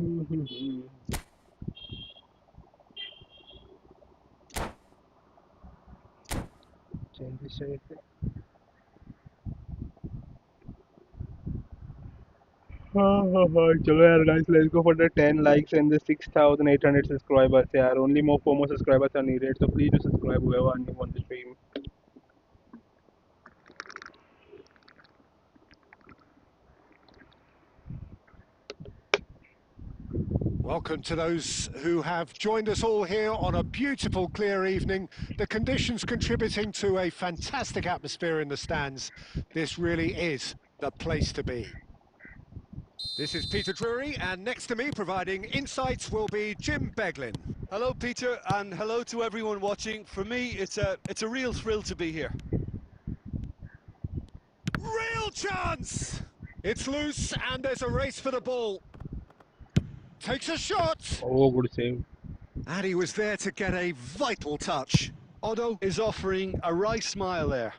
Change the shape. चलो यार guys, let's go for the 10 likes and the 6,800 subscribers. यार, only more subscribers are needed, so please do subscribe whoever new on the stream. Welcome to those who have joined us all here on a beautiful, clear evening. The conditions contributing to a fantastic atmosphere in the stands. This really is the place to be. This is Peter Drury, and next to me, providing insights, will be Jim Beglin. Hello, Peter, and hello to everyone watching. For me, it's a real thrill to be here. Real chance! It's loose, and there's a race for the ball. Takes a shot! Oh, good save. And he was there to get a vital touch. Otto is offering a wry smile there.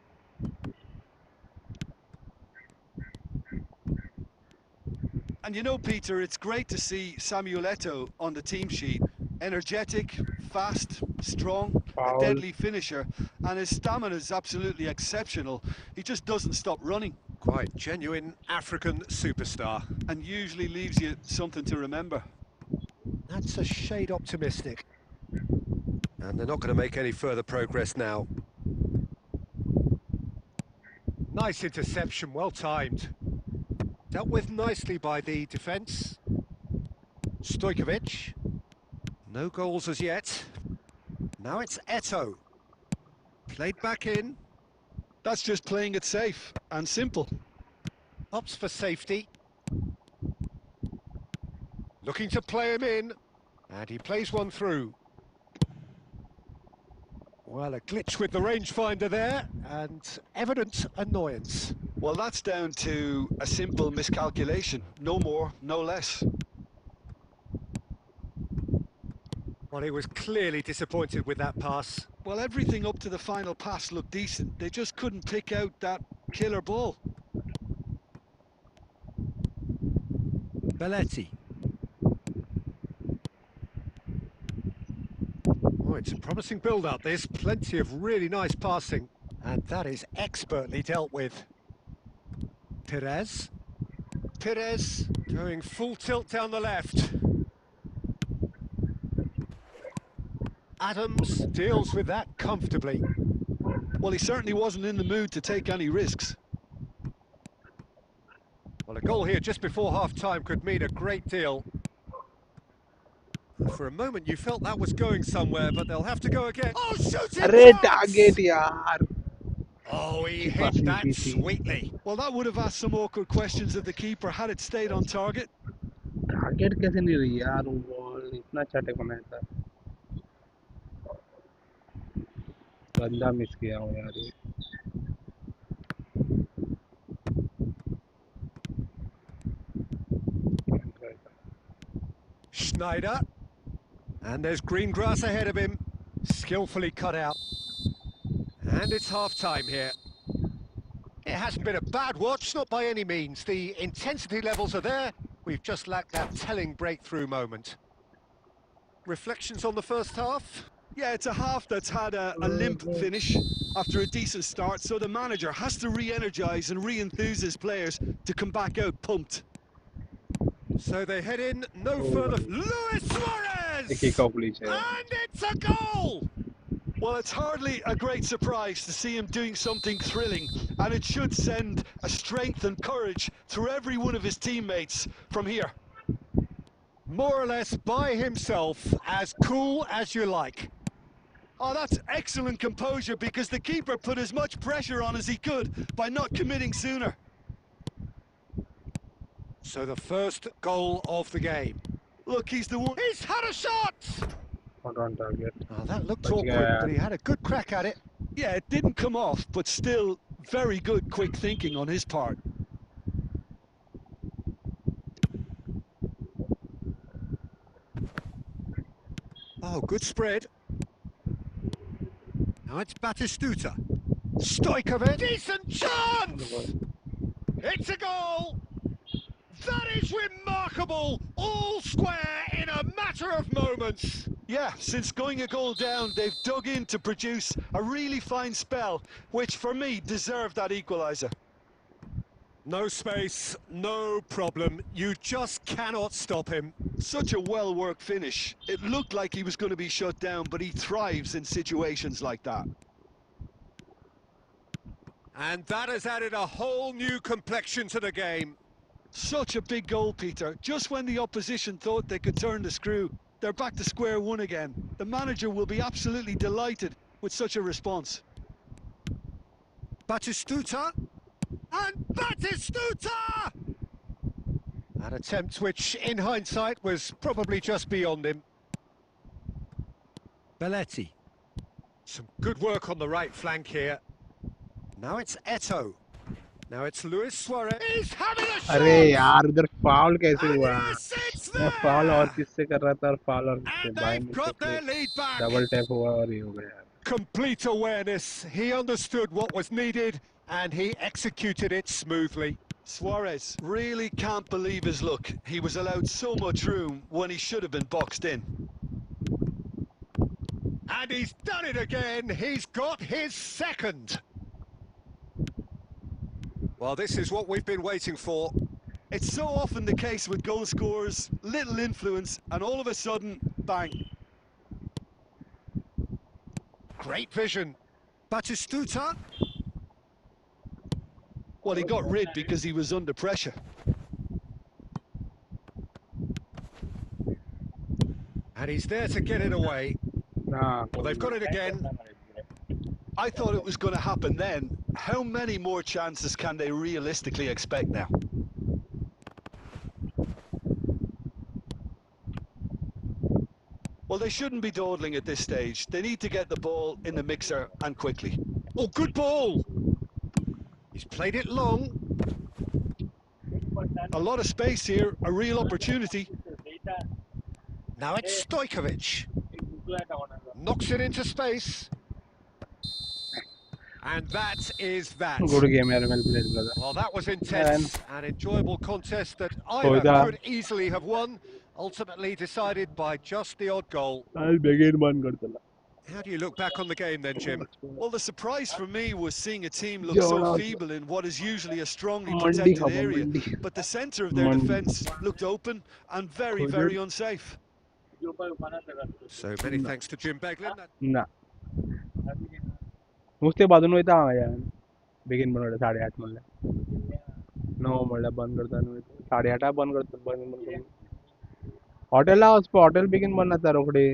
And you know, Peter, it's great to see Samuel Eto'o on the team sheet. Energetic, fast, strong, Foul. a deadly finisher, and his stamina is absolutely exceptional. He just doesn't stop running. Quite genuine African superstar. And usually leaves you something to remember. That's a shade optimistic. And they're not going to make any further progress now. Nice interception, well timed. Dealt with nicely by the defence. Stojkovic. No goals as yet. Now it's Eto'o. Played back in. That's just playing it safe and simple. Opts for safety. Looking to play him in. And he plays one through. Well, a glitch with the rangefinder there, and evident annoyance. Well, that's down to a simple miscalculation. No more, no less. Well, he was clearly disappointed with that pass. Well, everything up to the final pass looked decent. They just couldn't pick out that killer ball. Belletti. Oh, it's a promising build-up, this. Plenty of really nice passing. And that is expertly dealt with. Perez. Perez going full tilt down the left. Adams deals with that comfortably. Well, he certainly wasn't in the mood to take any risks. Well, a goal here just before half-time could mean a great deal. For a moment you felt that was going somewhere, but they'll have to go again. Oh, shooting Arey chance! target yaar. Oh, he hit that sweetly. Well, that would have asked some awkward questions of the keeper had it stayed on target. Target कैसे नहीं रही यार वो ball इतना अच्छा take बनाया था. गंदा मिस किया हूँ यार ये. Schneider. And there's green grass ahead of him. Skillfully cut out. And it's half-time here. It hasn't been a bad watch, not by any means. The intensity levels are there. We've just lacked that telling breakthrough moment. Reflections on the first half? Yeah, it's a half that's had a limp finish after a decent start, so the manager has to re-energise and re-enthuse his players to come back out pumped. So they head in, no further... Luis Suarez! A kick-off leash, yeah. And it's a goal! Well, it's hardly a great surprise to see him doing something thrilling, and it should send a strength and courage through every one of his teammates from here. More or less by himself, as cool as you like. Oh, that's excellent composure, because the keeper put as much pressure on as he could by not committing sooner. So the first goal of the game. Look, he's the one. He's had a shot! Not on target. Oh, that looked But awkward, yeah. but he had a good crack at it. Yeah, it didn't come off, but still very good quick thinking on his part. Oh, good spread. Now it's Batistuta. Stojkovic. Decent chance! It's a goal! That is remarkable! All square in a matter of moments. Yeah, since going a goal down, they've dug in to produce a really fine spell, which for me deserved that equaliser. No space, no problem. You just cannot stop him. Such a well-worked finish. It looked like he was going to be shut down, but he thrives in situations like that. And that has added a whole new complexion to the game. Such a big goal, Peter. Just when the opposition thought they could turn the screw, they're back to square one again. The manager will be absolutely delighted with such a response. Batistuta, and Batistuta! An attempt which, in hindsight, was probably just beyond him. Belletti. Some good work on the right flank here. Now it's Eto'o. Now it's Luis Suarez. He's having a shot! अरे यार उधर foul कैसे And हुआ? yes, it's मैं foul और there! किससे कर रहा था और फाउल और किससे And by they've got their lead back. Double tap हुआ और ये हो गया यार. Complete awareness. He understood what was needed and he executed it smoothly. Suarez really can't believe his luck. He was allowed so much room when he should have been boxed in. And he's done it again. He's got his second. Well, this is what we've been waiting for. It's so often the case with goal scorers, little influence, and all of a sudden, bang. Great vision. Batistuta. Well, he got rid because he was under pressure. And he's there to get it away. हाँ. Well, they've got it again. I thought it was going to happen then. How many more chances can they realistically expect now? Well, they shouldn't be dawdling at this stage. They need to get the ball in the mixer and quickly. Oh, good ball. He's played it long. A lot of space here, a real opportunity. Now it's Stojkovic. Knocks it into space. And that is that. Good game यार, well played brother. Well, that was intense, an enjoyable contest that either Hoida. could easily have won, ultimately decided by just the odd goal. I'll begin one कर देना. How do you look back on the game then, Jim? Well, the surprise for me was seeing a team look so Jonas. feeble in what is usually a strongly Mandi protected khaba, area. Mandi. But the centre of their Mandi. defence looked open and very, very unsafe. So many thanks to Jim Beglin. ना. नुसते बाजून वयता हांगा यार. बेगीन बनवलं 8:30 म्हणलं. 9 म्हणलं बंद करता 8:30 बंद करता बंद. हॉटेल हाऊस हॉटेल बेगीन बंद आता रोकडे.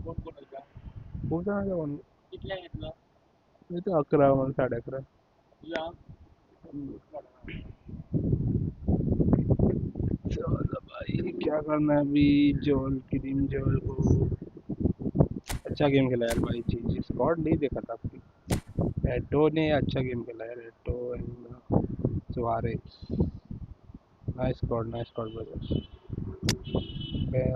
खूप जणांचं बंद. इथे 11 म्हणून 11:30. चलो भाई क्या करना है अभी. जोल क्रीम जोल को अच्छा गेम खेला यार भाई. जी स्क्वाड नहीं देखा था आपकी. एटो ने अच्छा गेम खेला यार. Eto'o and Suarez. Nice squad brother.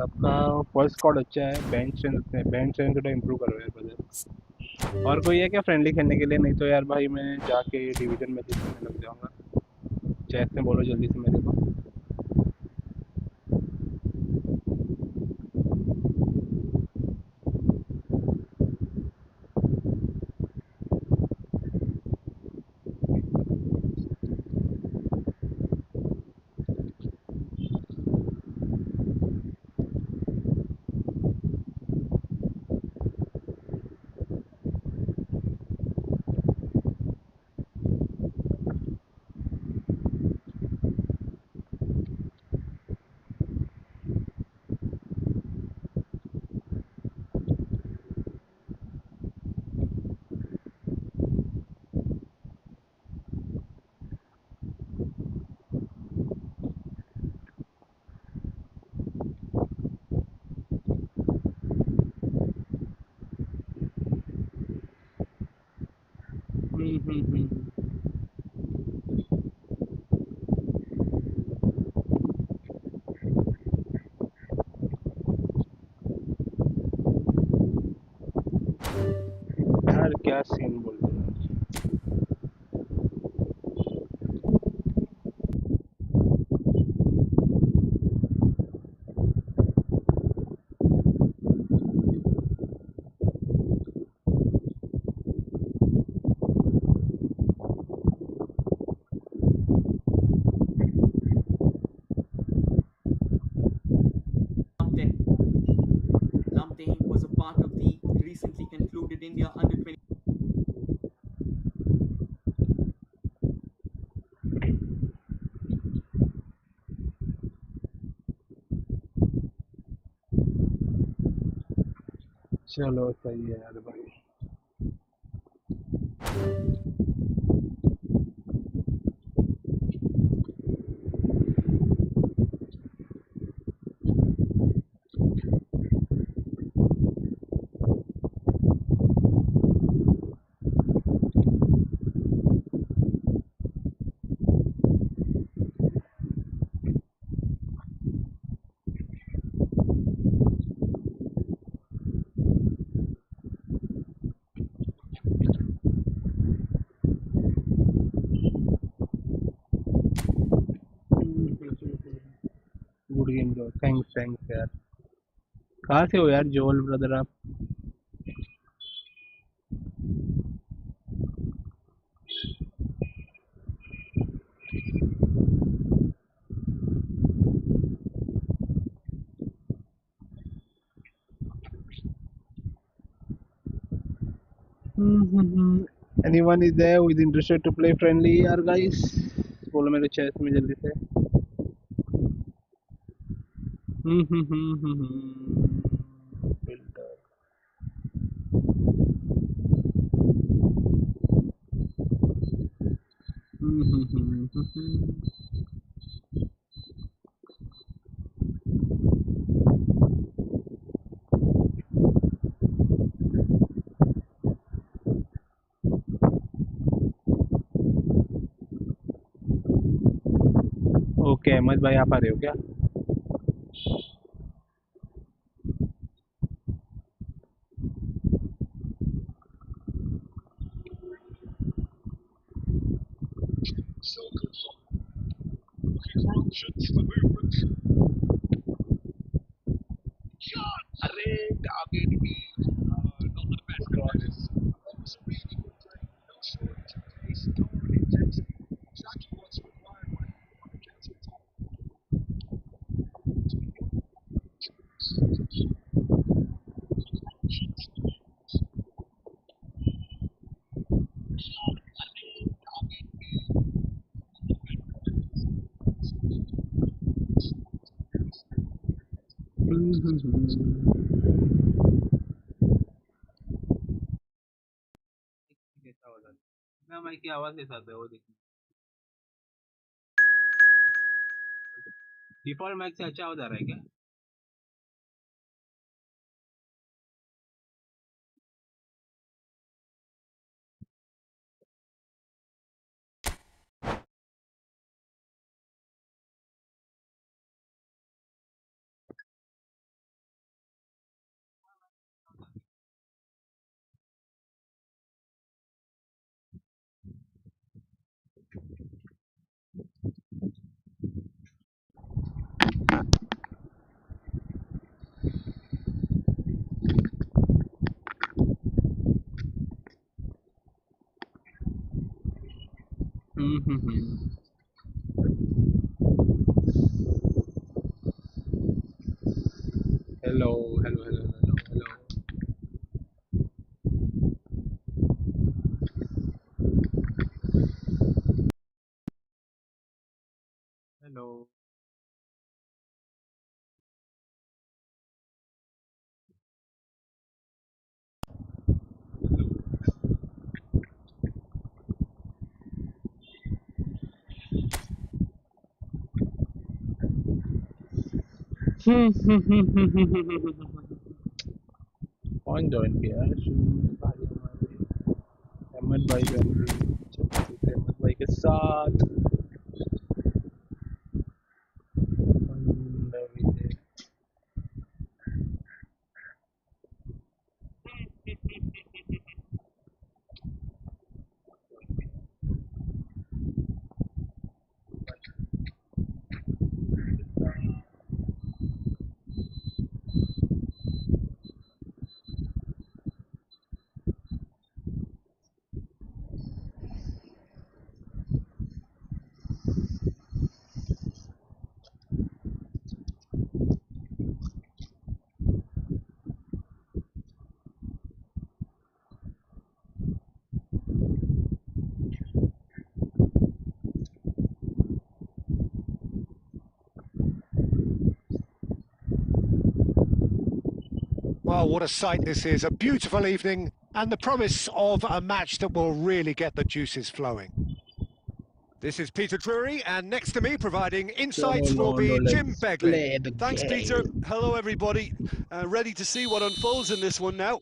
आपका फर्स्ट स्क्वाड अच्छा है. बेंच स्ट्रेंथ थोड़ा इम्प्रूव करो यार ब्रदर. और कोई है क्या फ्रेंडली खेलने के लिए? नहीं तो यार भाई मैं जाके डिवीजन में खेलने लग जाऊंगा. चैट में बोलो जल्दी से मेरे को. यार क्या सीन बोल रहे हो. चलो सही है यार भाई. Good game bro. Thanks thanks यार. कहाँ से हो यार जोल ब्रदर आप? Anyone is there who is interested to play friendly यार guys? बोलो मेरे चेस में जल्दी से. फिल्टर. ओके अहमद भाई आप आ रहे हो क्या? कैसा हो रहा है? मैं माइक की आवाज कैसा आता है वो देखिए. डिफॉल्ट माइक से अच्छा हो जा रहा है क्या? Hello hello hello hello hello hello. कौन ज्वाइन किया है? भाई हमारे अहमद भाई ज्वाइन किए. अहमद भाई के साथ Well, what a sight this is. A beautiful evening and the promise of a match that will really get the juices flowing. This is Peter Drury, and next to me providing insights will be Jim Beglin. Thanks, Peter. Hello, everybody. Ready to see what unfolds in this one now.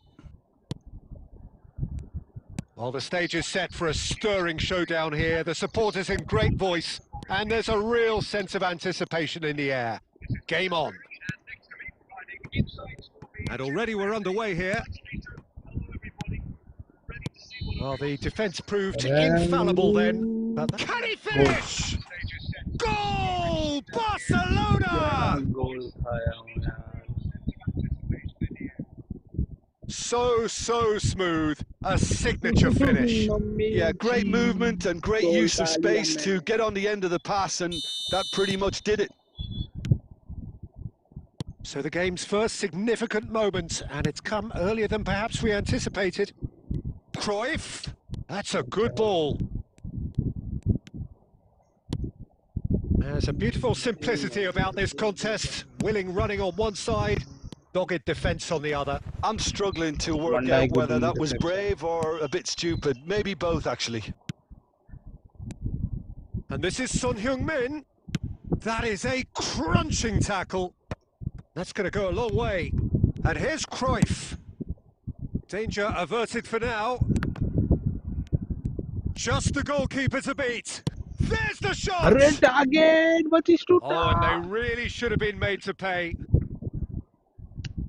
Well, the stage is set for a stirring showdown here. The supporters in great voice, and there's a real sense of anticipation in the air. Game on. And already we're underway here. Well, the defence proved infallible then. But can he finish? Goal! Barcelona! So smooth. A signature finish. Yeah, great movement and great use of space to get on the end of the pass, and that pretty much did it. So the game's first significant moment, and it's come earlier than perhaps we anticipated. Cruyff, that's a good ball. There's a beautiful simplicity about this contest. Willing running on one side, dogged defence on the other. I'm struggling to work out whether that was brave or a bit stupid. Maybe both, actually. And this is Son Heung-min. That is a crunching tackle. That's going to go a long way. And here's Cruyff. Danger averted for now. Just the goalkeeper to beat. There's the shot! Red target! Oh, and they really should have been made to pay.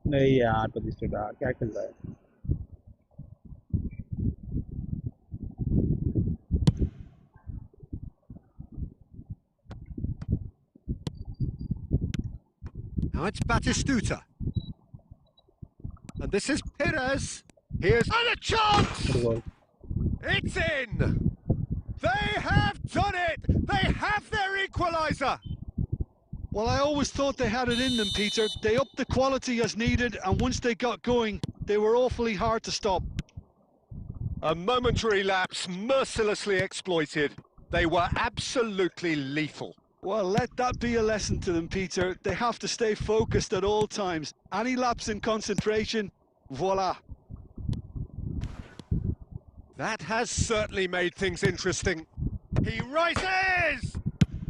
नहीं यार प्रतिष्ठा क्या खेल रहा है Now it's Batistuta. And this is Perez. Here's and a chance! It's in! They have done it! They have their equaliser! Well, I always thought they had it in them, Peter. They upped the quality as needed, and once they got going, they were awfully hard to stop. A momentary lapse mercilessly exploited. They were absolutely lethal. Well, let that be a lesson to them, Peter. They have to stay focused at all times. Any lapse in concentration, voila. That has certainly made things interesting. He rises!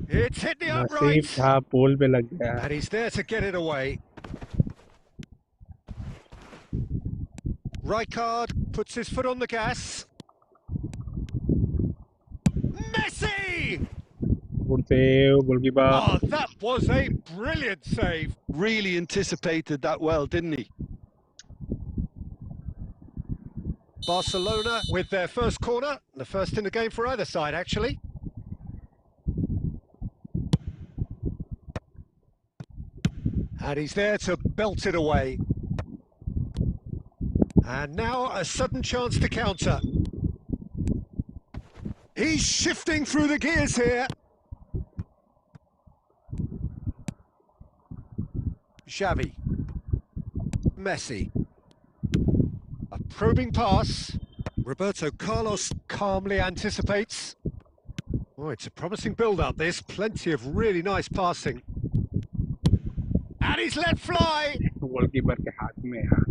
It's hit the upright. था पोल पे लग गया And he's there to get it away. Rijkaard puts his foot on the gas. Messi! Good save, goalkeeper. Oh, that was a brilliant save. Really anticipated that well, didn't he? Barcelona with their first corner, the first in the game for either side, actually. And he's there to belt it away. And now a sudden chance to counter. He's shifting through the gears here. Xavi. Messi. A probing pass. Roberto Carlos calmly anticipates. Oh, it's a promising build-up, this. Plenty of really nice passing. And he's let fly! Goalkeeper के हाथ में यार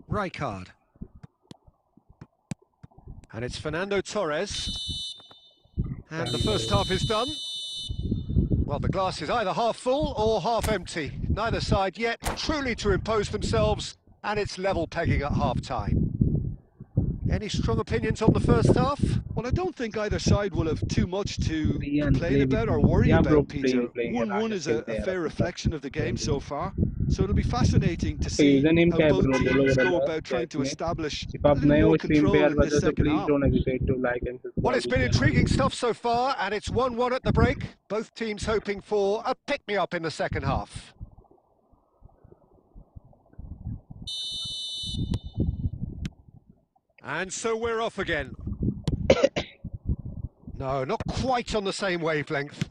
Rijkaard. And it's Fernando Torres. And the first half is done. Well, the glass is either half full or half empty. Neither side yet truly to impose themselves, and it's level pegging at half-time. Any strong opinions on the first half? Well, I don't think either side will have too much to complain about or worry about, Peter. 1-1 is a fair reflection of the game so far. So it'll be fascinating to see how both teams go about trying to establish a little more control in this second half. Well, it's been intriguing stuff so far, and it's 1-1 at the break. Both teams hoping for a pick-me-up in the second half. And so we're off again. No, not quite on the same wavelength.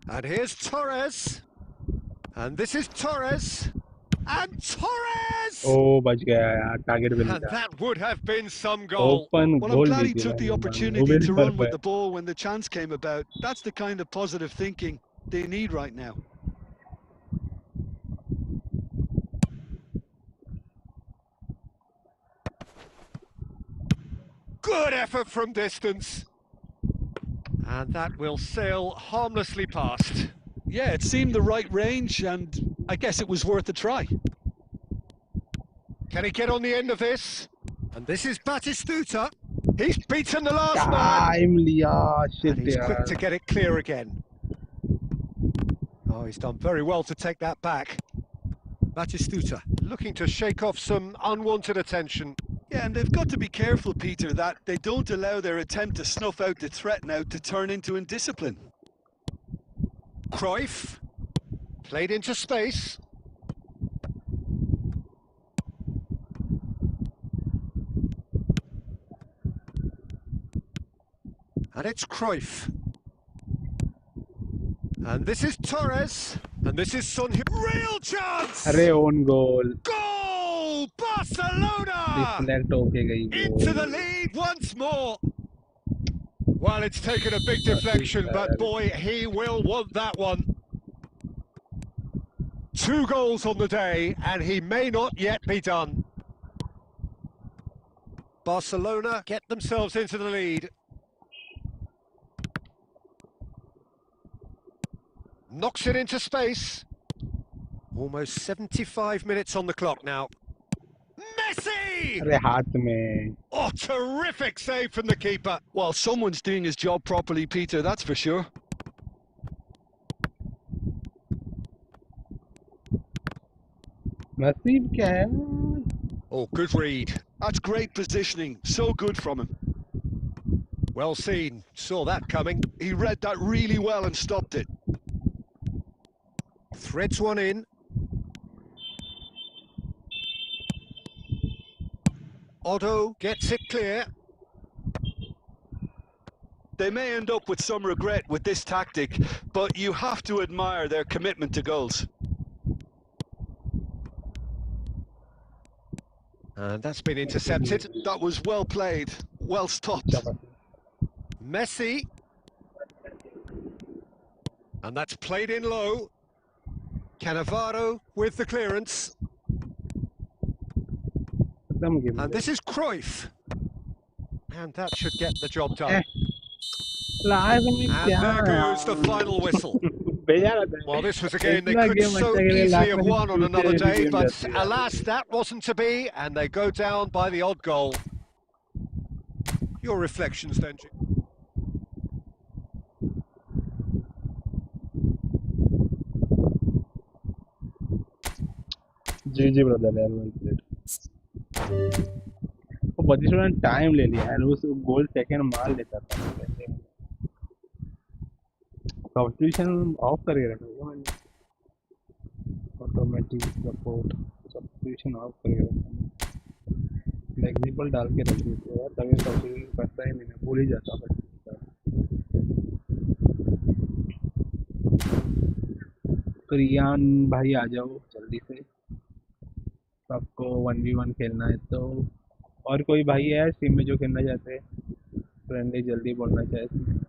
And here's Torres. And this is Torres. And Torres! ओ बच गया यार, target पे नहीं And था। that would have been some goal. Open Well, I'm goal glad the he थी took the मैंने, मान वो opportunity भी to नहीं कर run with पाया। the ball when the chance came about. That's the kind of positive thinking they need right now. Good effort from distance. And that will sail harmlessly past. Yeah, it seemed the right range, and I guess it was worth a try. Can he get on the end of this? And this is Batistuta. He's beaten the last man. Time लिया, And shit he's quick यार। to get it clear again. Oh, he's done very well to take that back. Batistuta looking to shake off some unwanted attention. Yeah, and they've got to be careful, Peter, that they don't allow their attempt to snuff out the threat now to turn into indiscipline. Cruyff played into space. And it's Cruyff. And this is Torres. And this is Son. Real chance! अरे own goal, Goal! Barcelona! Deflect होके गई Into the goal. lead once more. Well, it's taken a big deflection, but boy, he will want that one. 2 goals on the day, and he may not yet be done. Barcelona get themselves into the lead. Knocks it into space. Almost 75 minutes on the clock now. Messi! अरे हाथ में। Oh, terrific save from the keeper. Well, someone's doing his job properly, Peter, that's for sure. नसीब क्या है? Oh, good read. That's great positioning, so good from him. Well seen. Saw that coming. He read that really well and stopped it. Threads one in. Otto gets it clear. They may end up with some regret with this tactic, but you have to admire their commitment to goals. And that's been intercepted. That was well played, well stopped. Messi. And that's played in low. Cannavaro with the clearance. And this is Cruyff. And that should get the job done. And there goes the final whistle. Well, this was a game they could so easily have won on another day, but alas, that wasn't to be, and they go down by the odd goal. Your reflections then, Jim? जी brother यार, well played. वो बदिशों ने time ले लिया यार, उस गोल second मार लेता था। सब्स्टिट्यूशन ऑफ करके रखा था मैंने, ऑटोमेटिक सपोर्ट सब्स्टिट्यूशन ऑफ करके रखा, फ्लेक्सिबल डाल के रख दी थी यार, तभी सब्स्टिट्यूशन करता ही नहीं, भूल ही जाता था। प्रियान भाई आ जाओ जल्दी से, सबको 1v1 खेलना है तो। और कोई भाई है टीम में जो खेलना चाहते हैं? फ्रेंडली जल्दी बोलना चाहते हैं।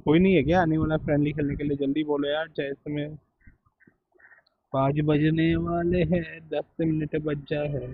कोई नहीं है क्या आने वाला फ्रेंडली खेलने के लिए? जल्दी बोलो यार, चेस में 5 बजने वाले हैं, 10 मिनट बच जा है।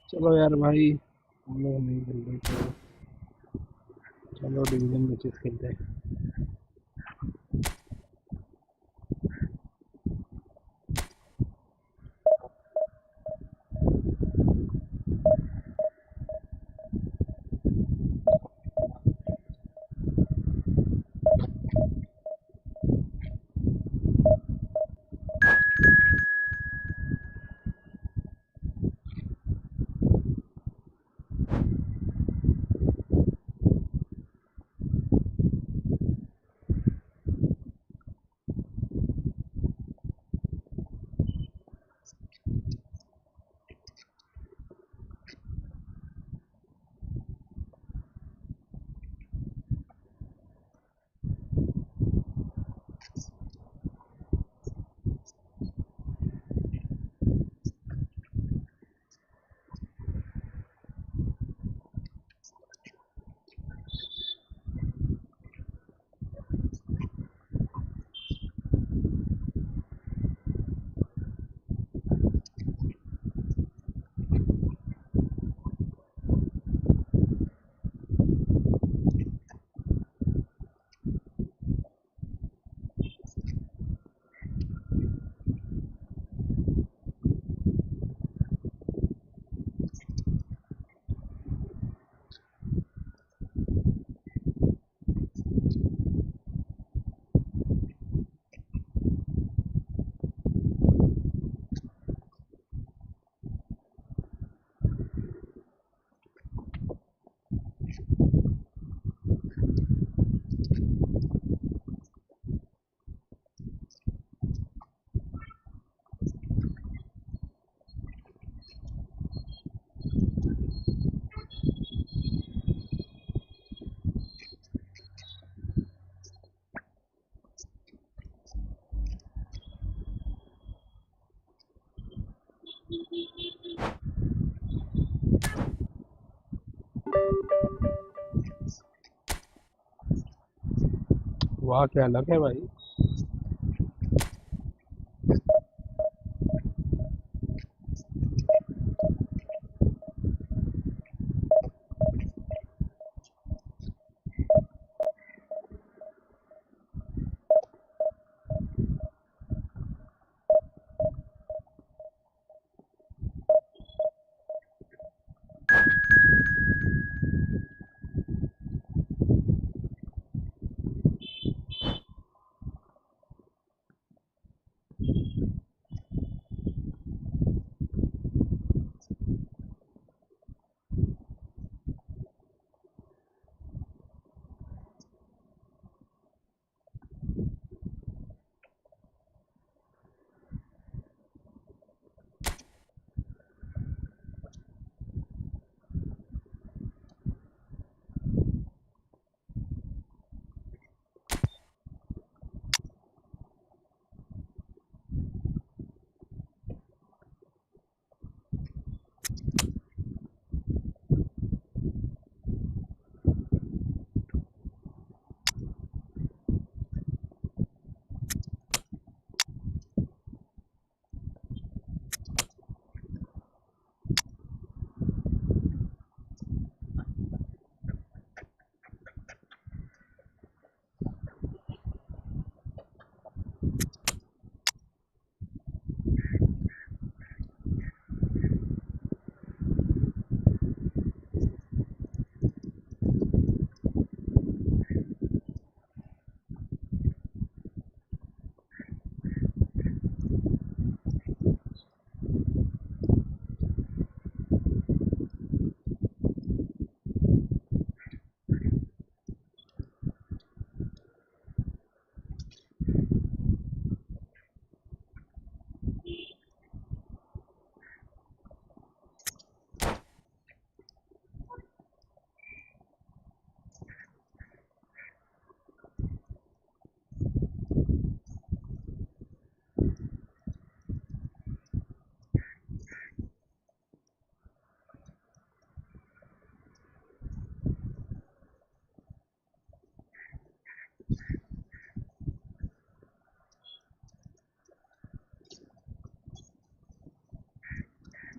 चलो यार भाई, हम लोग नहीं खेल रहे तो चलो डिवीजन मैचेस खेलते हैं। वाह क्या लक है भाई।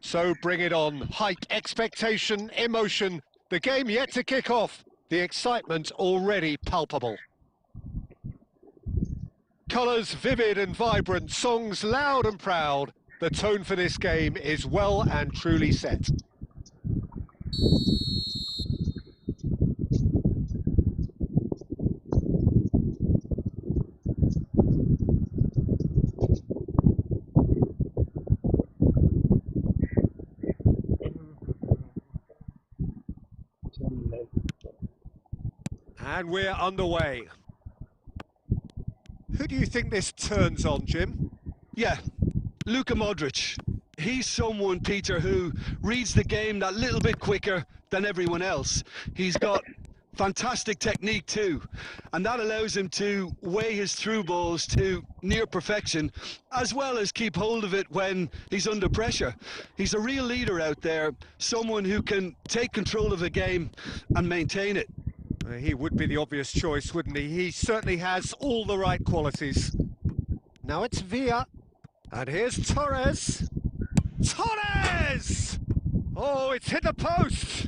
So bring it on. Hype, expectation, emotion. The game yet to kick off. The excitement already palpable. Colours vivid and vibrant, songs loud and proud. The tone for this game is well and truly set. And we're underway. Who do you think this turns on, Jim? Yeah, Luka Modric. He's someone, Peter, who reads the game that little bit quicker than everyone else. He's got fantastic technique too, and that allows him to weigh his through balls to near perfection, as well as keep hold of it when he's under pressure. He's a real leader out there, someone who can take control of the game and maintain it. He would be the obvious choice, wouldn't he? He certainly has all the right qualities. Now it's Villa. And here's Torres. Torres! Oh, it's hit the post!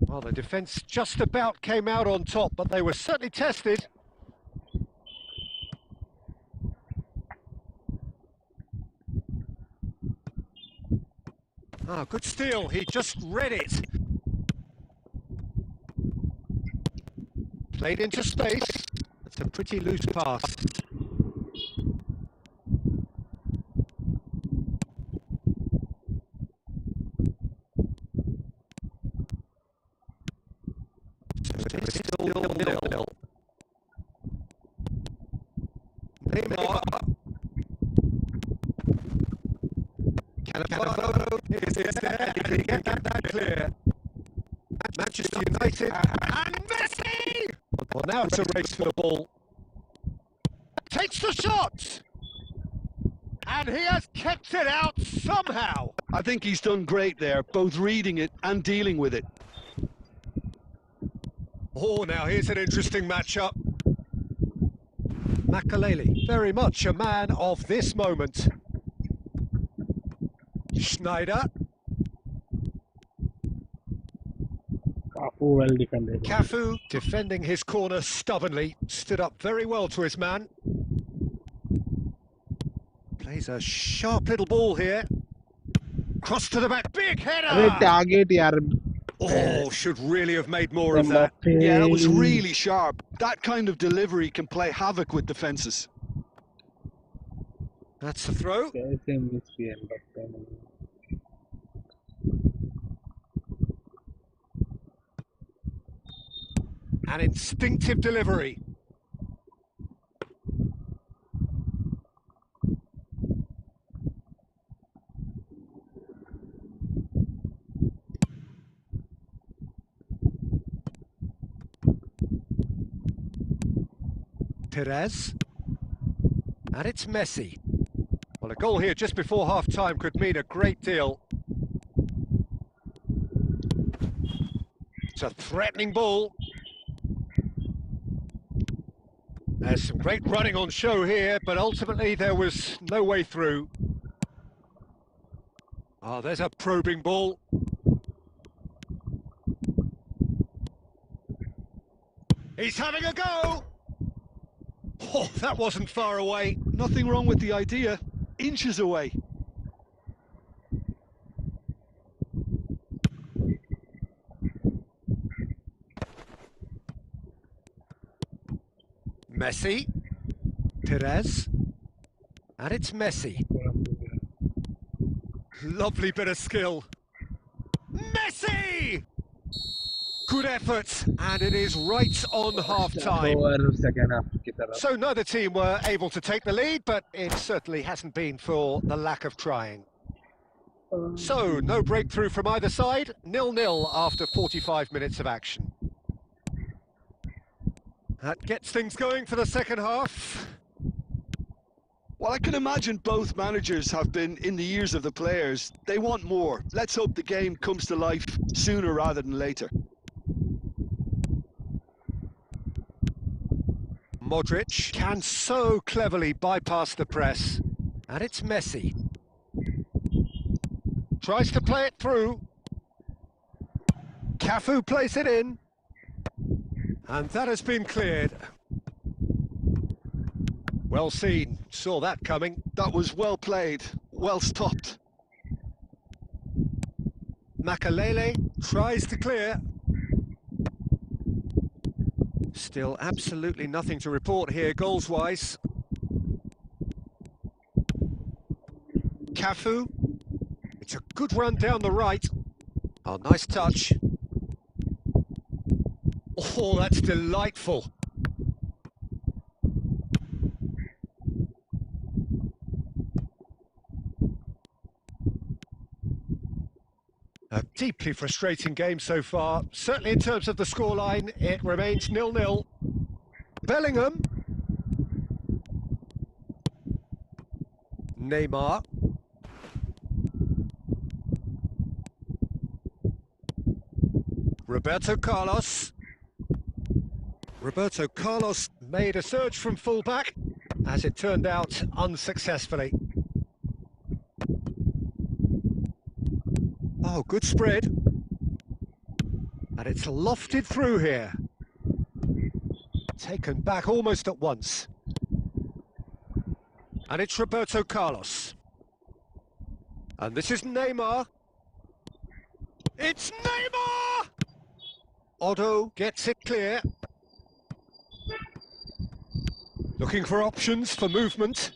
Well, the defence just about came out on top, but they were certainly tested. Ah, good steal. He just read it. Played into space. That's a pretty loose pass. So it's still 0-0. Neymar. Cannavaro is there. Can he get that clear? Manchester United and Messi! Well, now it's a race for the ball. Takes the shot! And he has kept it out somehow. I think he's done great there, both reading it and dealing with it. Oh, now here's an interesting matchup. Makaleli, very much a man of this moment. Schneider. Cafu well defended. Cafu defending his corner stubbornly, stood up very well to his man. Plays a sharp little ball here. Cross to the back, big अरे header! target यार. Oh, should really have made more of that. Yeah, that was really sharp. That kind of delivery can play havoc with defences. That's the throw. कैसे miss किया Mbappe ने. An instinctive delivery. Perez. And it's Messi. Well, a goal here just before half-time could mean a great deal. It's a threatening ball. There's some great running on show here, but ultimately there was no way through. Oh, there's a probing ball. He's having a go! Oh, that wasn't far away. Nothing wrong with the idea. Inches away. Messi. Perez. And it's Messi. Lovely bit of skill. Messi! Good effort, and it is right on half-time. Over second half की तरफ. So neither team were able to take the lead, but it certainly hasn't been for the lack of trying. So, no breakthrough from either side, 0-0 after 45 minutes of action. That gets things going for the second half. Well, I can imagine both managers have been in the ears of the players. They want more. Let's hope the game comes to life sooner rather than later. Modric can so cleverly bypass the press And it's Messi. Tries to play it through. Cafu plays it in. And that has been cleared. Well seen, saw that coming. That was well played, well stopped. Makalele tries to clear. Still absolutely nothing to report here goals-wise. Cafu. It's a good run down the right. Oh, nice touch. Oh, that's delightful. A deeply frustrating game so far. Certainly in terms of the scoreline, it remains 0-0. Bellingham. Neymar. Roberto Carlos. Roberto Carlos made a surge from fullback, as it turned out unsuccessfully. Oh, good spread. And it's lofted through here. Taken back almost at once. And it's Roberto Carlos. And this is Neymar. It's Neymar! Otto gets it clear. Looking for options for movement.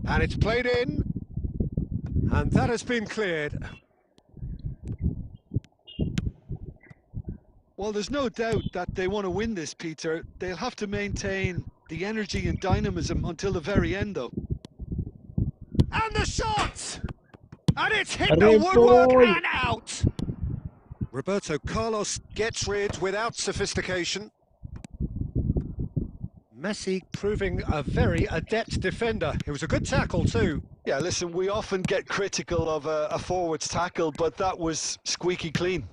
And it's played in. And that has been cleared. Well, there's no doubt that they want to win this, Peter. They'll have to maintain the energy and dynamism until the very end, though. And the shot! And it's hit the Arre woodwork boy. and out! Roberto Carlos gets rid without sophistication. Messi proving a very adept defender. It was a good tackle too. Yeah, listen, we often get critical of a forward's tackle, but that was squeaky clean.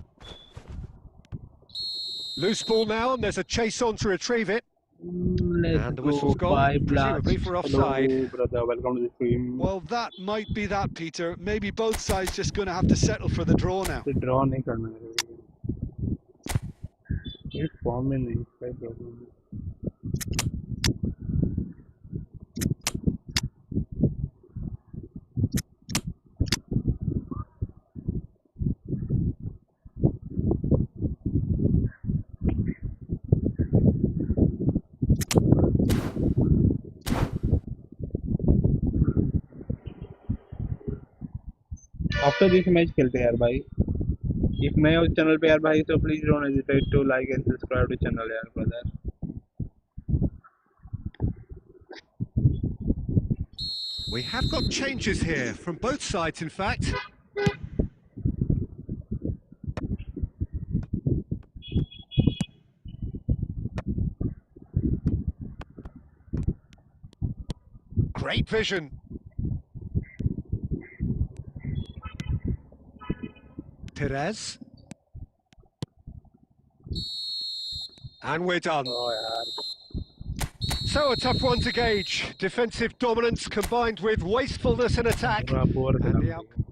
Loose ball now, and there's a chase on to retrieve it. Let's And the go. whistle's gone, Bye, presumably Blast. for offside. Hello, brother. Welcome to the stream. Well, that might be that, Peter. Maybe both sides just going to have to settle for the draw now. The draw नहीं करना है. ये form में नहीं है problem. After this match खेलते हैं यार भाई. If नए हो चैनल पे यार भाई तो please don't hesitate to like and subscribe to channel यार brother. We have got changes here from both sides, in fact. Great vision. Perez. And we're done. Oh यार. So a tough one to gauge. Defensive dominance combined with wastefulness in attack. पूरा poor And the खेला. outcome.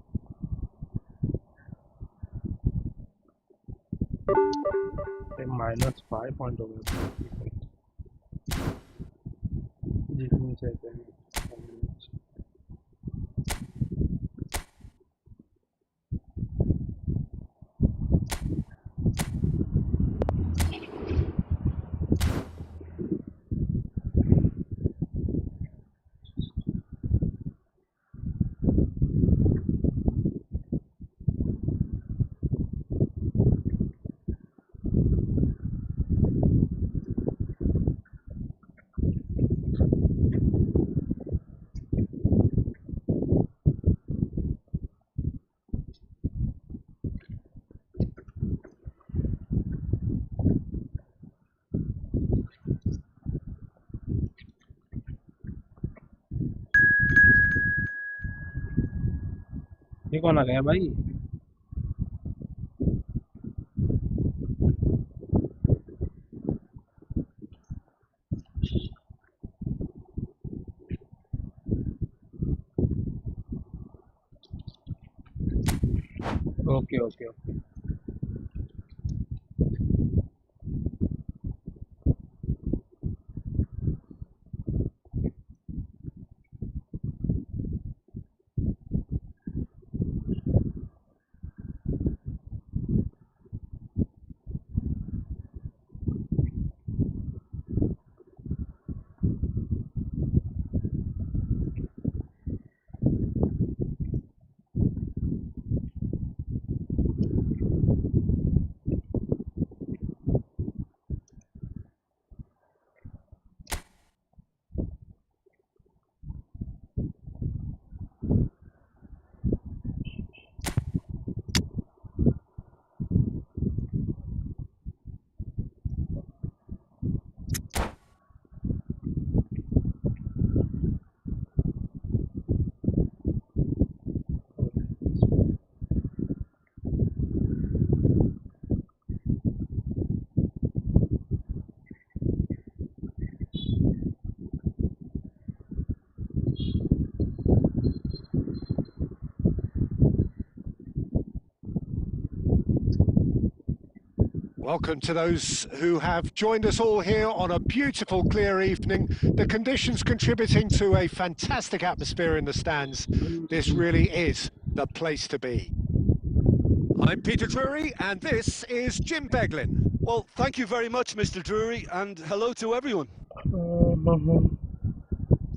-5 point हो गया. जीतने चाहिए. ये कौन आ गया भाई? Okay, okay, okay. Welcome to those who have joined us all here on a beautiful, clear evening. The conditions contributing to a fantastic atmosphere in the stands. This really is the place to be. I'm Peter Drury, and this is Jim Beglin. Well, thank you very much, Mr. Drury, and hello to everyone.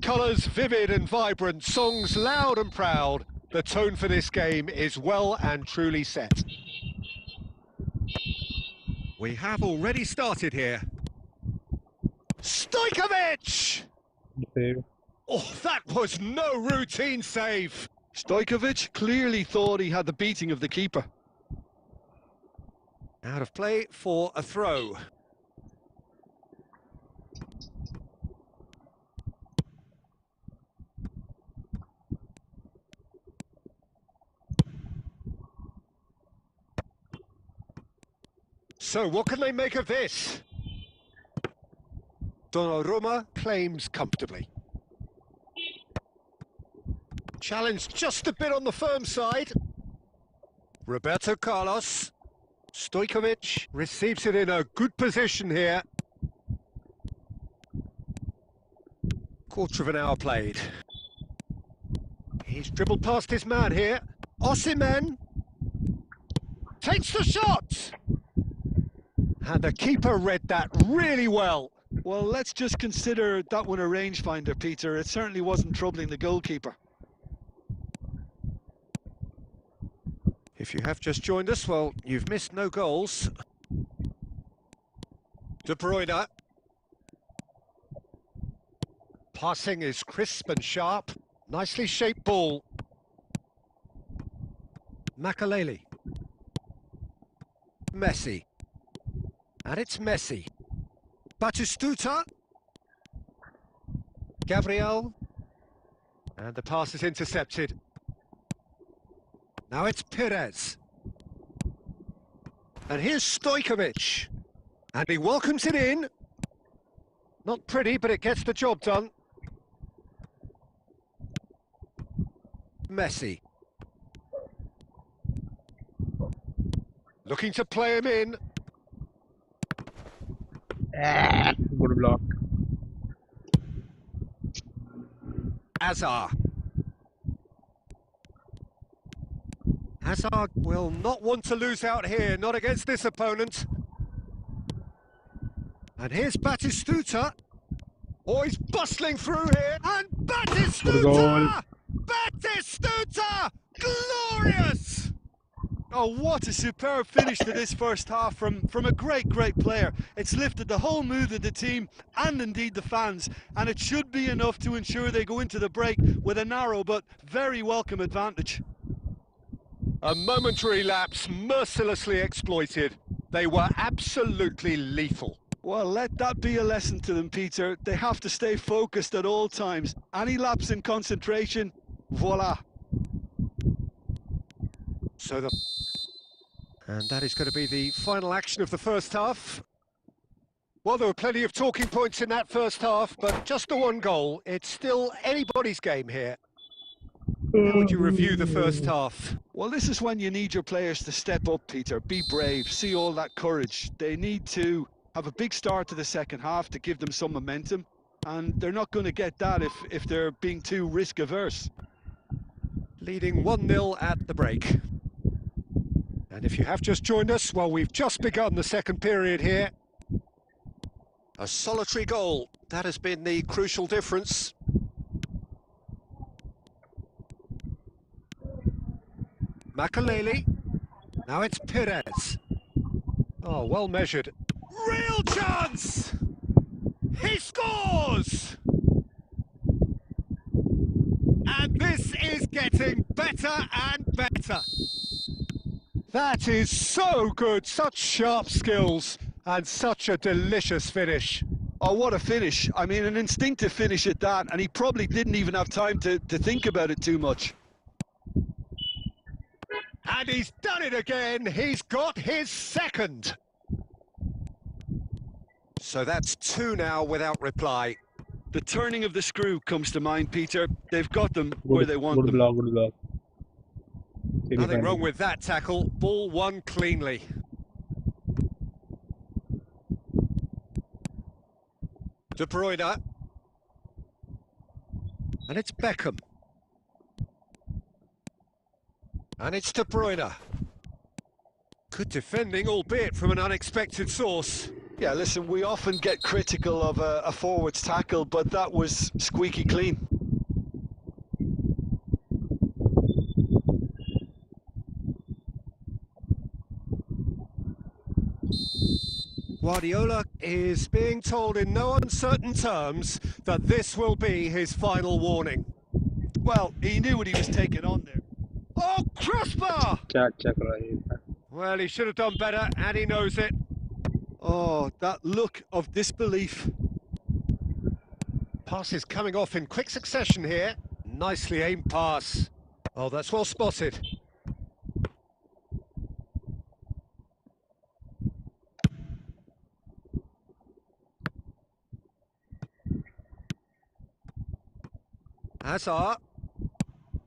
Colours vivid and vibrant, songs loud and proud. The tone for this game is well and truly set. We have already started here. Stojkovic! Save. Oh, that was no routine save. Stojkovic clearly thought he had the beating of the keeper. Out of play for a throw. So what can they make of this? Donnarumma claims comfortably. Challenge just a bit on the firm side. Roberto Carlos. Stojkovic receives it in a good position here. Quarter of an hour played. He's dribbled past his man here. Osimhen takes the shot! And the keeper read that really well. Well, let's just consider that one a rangefinder, Peter. It certainly wasn't troubling the goalkeeper. If you have just joined us, well, you've missed no goals. De Bruyne. Passing is crisp and sharp. Nicely shaped ball. Makaleli. Messi. And it's Messi. Batistuta. Gabriel. And the pass is intercepted. Now it's Perez. And here's Stojkovic. And he welcomes it in. Not pretty, but it gets the job done. Messi. Looking to play him in. Good block. Azar. Hazard will not want to lose out here, not against this opponent. And here's Batistuta. Oh, he's bustling through here. And Batistuta! Batistuta! Glorious! Oh, what a superb finish to this first half from a great player. It's lifted the whole mood of the team and indeed the fans, and it should be enough to ensure they go into the break with a narrow but very welcome advantage. A momentary lapse mercilessly exploited. They were absolutely lethal. Well, let that be a lesson to them, Peter. They have to stay focused at all times. Any lapse in concentration, voila. And that is going to be the final action of the first half. Well, there were plenty of talking points in that first half, but just the one goal. It's still anybody's game here. How would you review the first half? Well, this is when you need your players to step up, Peter. Be brave, see all that courage. They need to have a big start to the second half to give them some momentum, and they're not going to get that if they're being too risk-averse. Leading 1-0 at the break. And if you have just joined us, well, we've just begun the second period here. A solitary goal, that has been the crucial difference. Makaleli, now it's Perez. Oh, well measured. Real chance! He scores! And this is getting better and better. That is so good, such sharp skills, and such a delicious finish. Oh, what a finish. I mean, an instinctive finish at that, and he probably didn't even have time to think about it too much. And he's done it again, he's got his second. So that's 2 now without reply. The turning of the screw comes to mind, Peter. They've got them where they want Good them. block, good block. Nothing wrong with that tackle, ball won cleanly. De Bruyne. And it's Beckham. And it's De Bruyne. Good defending, albeit from an unexpected source. Yeah, listen, we often get critical of a forward's tackle, but that was squeaky clean. Guardiola is being told in no uncertain terms that this will be his final warning. Well, he knew what he was taking on there. Oh, crossbar! Check right. Well, he should have done better, and he knows it. Oh, that look of disbelief. Passes coming off in quick succession here. Nicely aimed pass. Oh, that's well spotted. Hazard.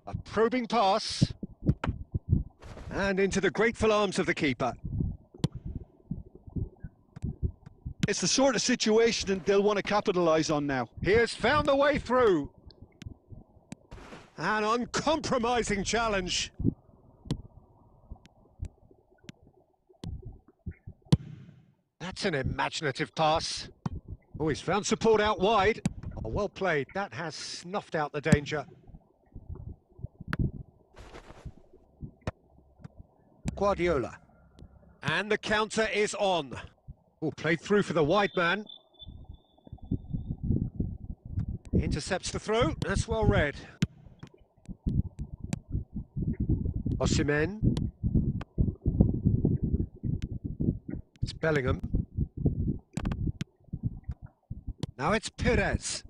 A probing pass. And into the grateful arms of the keeper. It's the sort of situation they'll want to capitalise on now. He has found the way through. An uncompromising challenge. That's an imaginative pass. Oh, he's found support out wide. Oh, well played. That has snuffed out the danger. Guardiola. And the counter is on. Oh, played through for the wide man. Intercepts the throw. That's well read. Osimhen. It's Bellingham. Now it's Perez.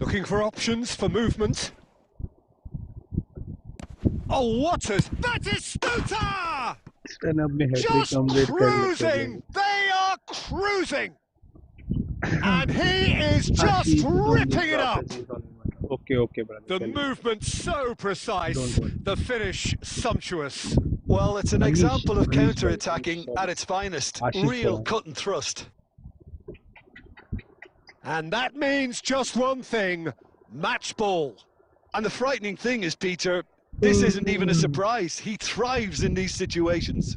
Looking for options for movement. Oh, what a... That is Stuta! Just cruising! They are cruising! And he is just ripping it up! Okay, brother. The movement so precise, the finish sumptuous. Well, it's an example of counter-attacking at its finest. Real cut and thrust. And that means just one thing, match ball. And the frightening thing is, Peter, this isn't even a surprise. He thrives in these situations.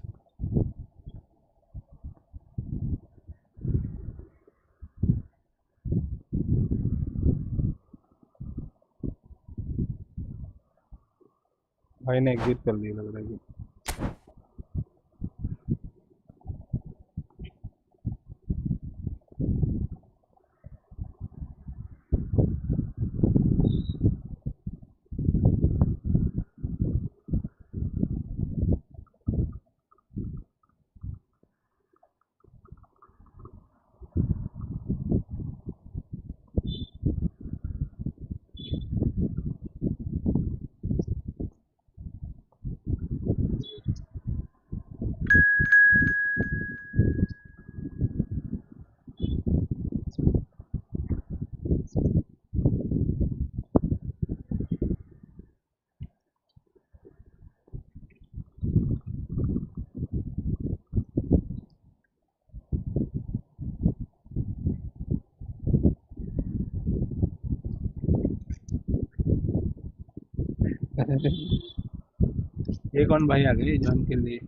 भाई ने exit कर लिया लग रहा है। ये कौन भाई आ गए जॉन के लिए?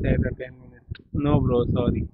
Take a 10 minutes. No, bro, sorry.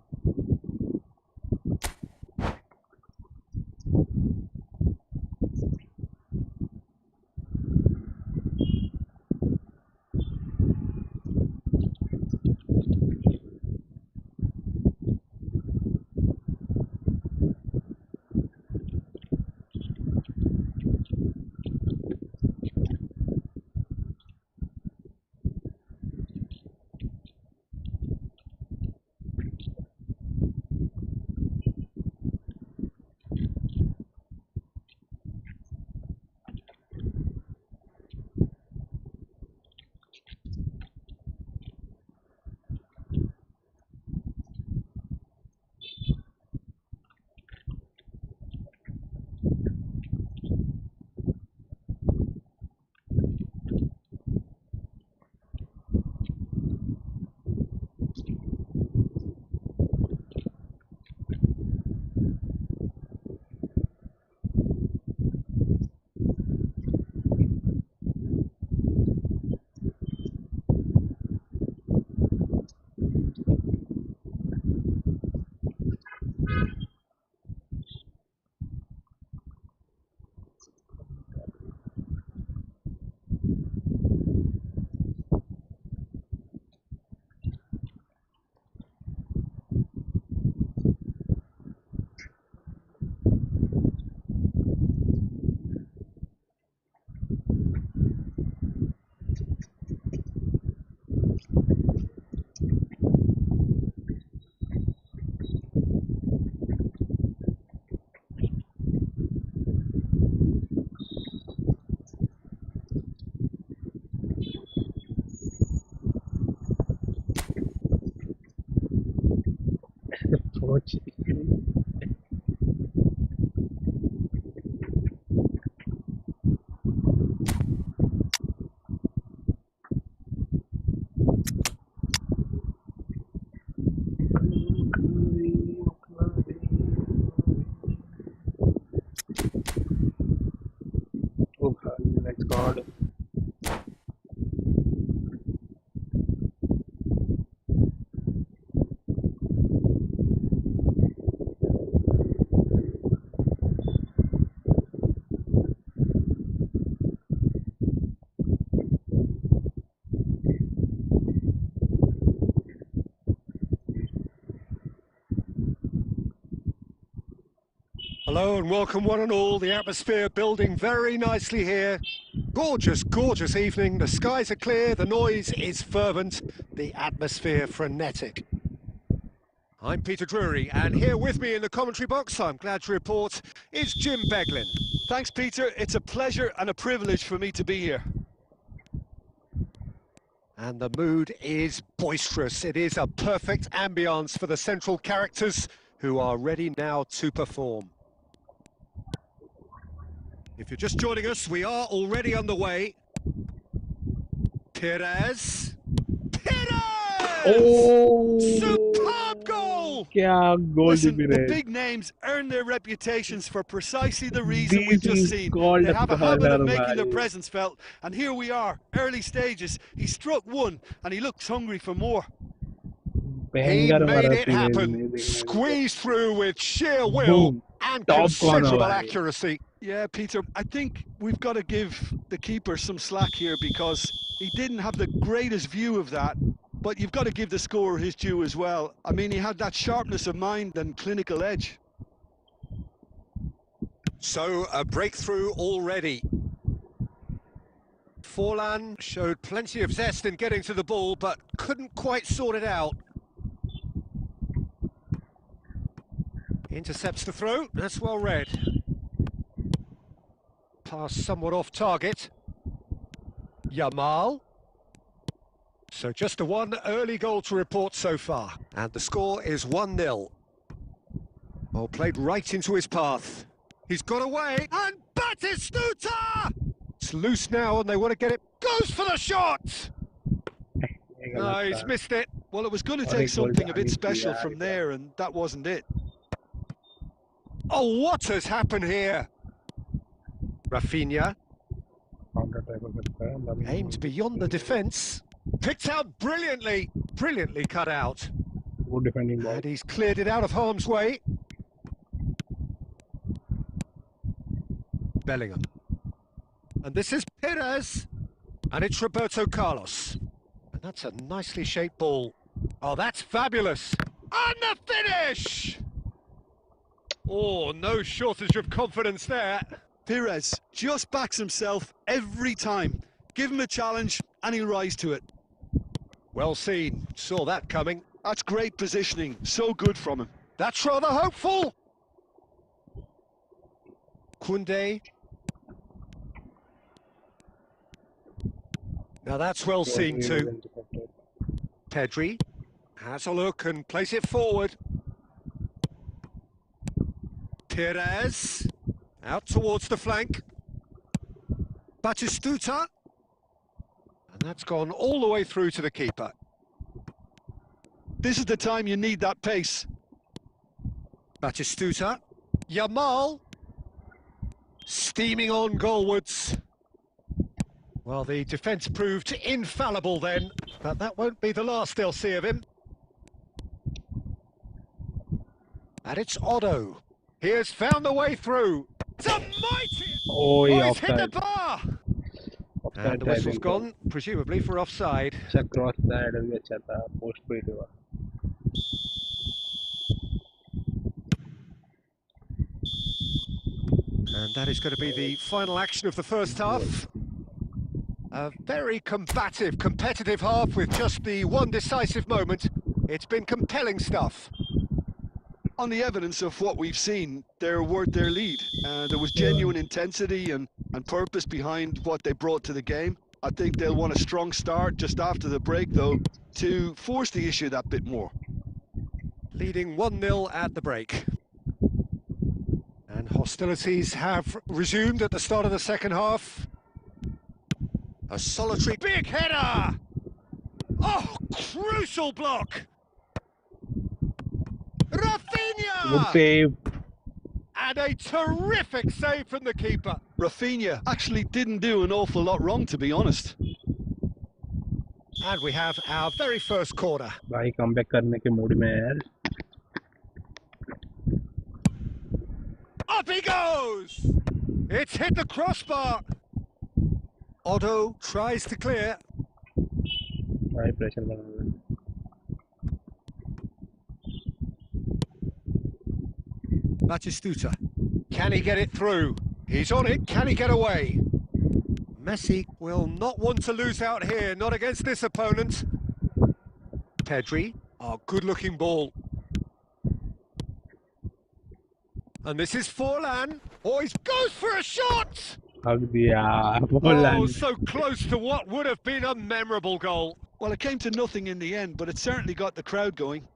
Watch it. Oh, that's God. Hello and welcome one and all. The atmosphere building very nicely here. Gorgeous, gorgeous evening. The skies are clear, the noise is fervent, the atmosphere frenetic. I'm Peter Drury, and here with me in the commentary box, I'm glad to report, is Jim Beglin. Thanks, Peter. It's a pleasure and a privilege for me to be here. And the mood is boisterous. It is a perfect ambience for the central characters who are ready now to perform. If you're just joining us, we are already underway. Perez. Oh, Superb goal! क्या goal Listen, दिख the रहे हैं. big names earn their reputations for precisely the reason This we've just is seen. called They have a habit of color, making their भाई. presence felt, and here we are, early stages. He struck one, and he looks hungry for more. He Banger made मारा it series happen, ने देखना देखो. squeezed through with sheer will Boom. and Top corner considerable भाई. accuracy. Yeah, Peter, I think we've got to give the keeper some slack here because he didn't have the greatest view of that. But you've got to give the scorer his due as well. I mean, he had that sharpness of mind and clinical edge. So, a breakthrough already. Forlan showed plenty of zest in getting to the ball, but couldn't quite sort it out. Intercepts the throw, that's well read. Pass somewhat off target. Yamal. So just a one early goal to report so far. And the score is 1-0. Oh, played right into his path. He's got away, and Batistuta! It's loose now, and they want to get it. Goes for the shot! No, he's missed it. Well, it was going to और take एक गोल something a bit जानी थी special यार from इधर। there, and that wasn't it. Oh, what has happened here? Rafinha counter attack हो सकता है मतलब aimed beyond the defence. Picked out brilliantly. Brilliantly cut out. good defending ball And he's cleared it out of harm's way. Bellingham. And this is Perez. And it's Roberto Carlos. And that's a nicely shaped ball. Oh, that's fabulous. And the finish! Oh, no shortage of confidence there. Perez just backs himself every time. Give him a challenge, and he'll rise to it. Well seen. Saw that coming. That's great positioning. So good from him. That's rather hopeful. Koundé. Now that's well seen too. Pedri has a look and plays it forward. Perez out towards the flank. Batistuta. And that's gone all the way through to the keeper. This is the time you need that pace. Batistuta. Yamal. Steaming on goalwards. Well, the defence proved infallible then, but that won't be the last they'll see of him. And it's Otto. He has found the way through. It's a mighty... Oh, he's hit the bar! offside And the whistle's gone, presumably for offside. अच्छा cross था header भी अच्छा था post पे हुआ And that is going to be the final action of the first half. A very combative, competitive half with just the one decisive moment. It's been compelling stuff. On the evidence of what we've seen, they're worth their lead. There was genuine intensity and purpose behind what they brought to the game. I think they'll want a strong start just after the break, though, to force the issue that bit more. Leading 1-0 at the break. And hostilities have resumed at the start of the second half. A solitary big header! Oh, crucial block! good Rafinha! save And a terrific save from the keeper. Rafinha actually didn't do an awful lot wrong, to be honest. And we have our very first corner. भाई comeback करने के mood में है यार Up he goes! It's hit the crossbar. Otto tries to clear. भाई pressure बना रहा है Batistuta. Can he get it through? He's on it. Can he get away? Messi will not want to lose out here, not against this opponent. Pedri. Oh, good-looking ball. And this is Forlan. Oh, he goes for a shot! हक दिया Oh, Poland so close to what would have been a memorable goal. Well, it came to nothing in the end, but it certainly got the crowd going.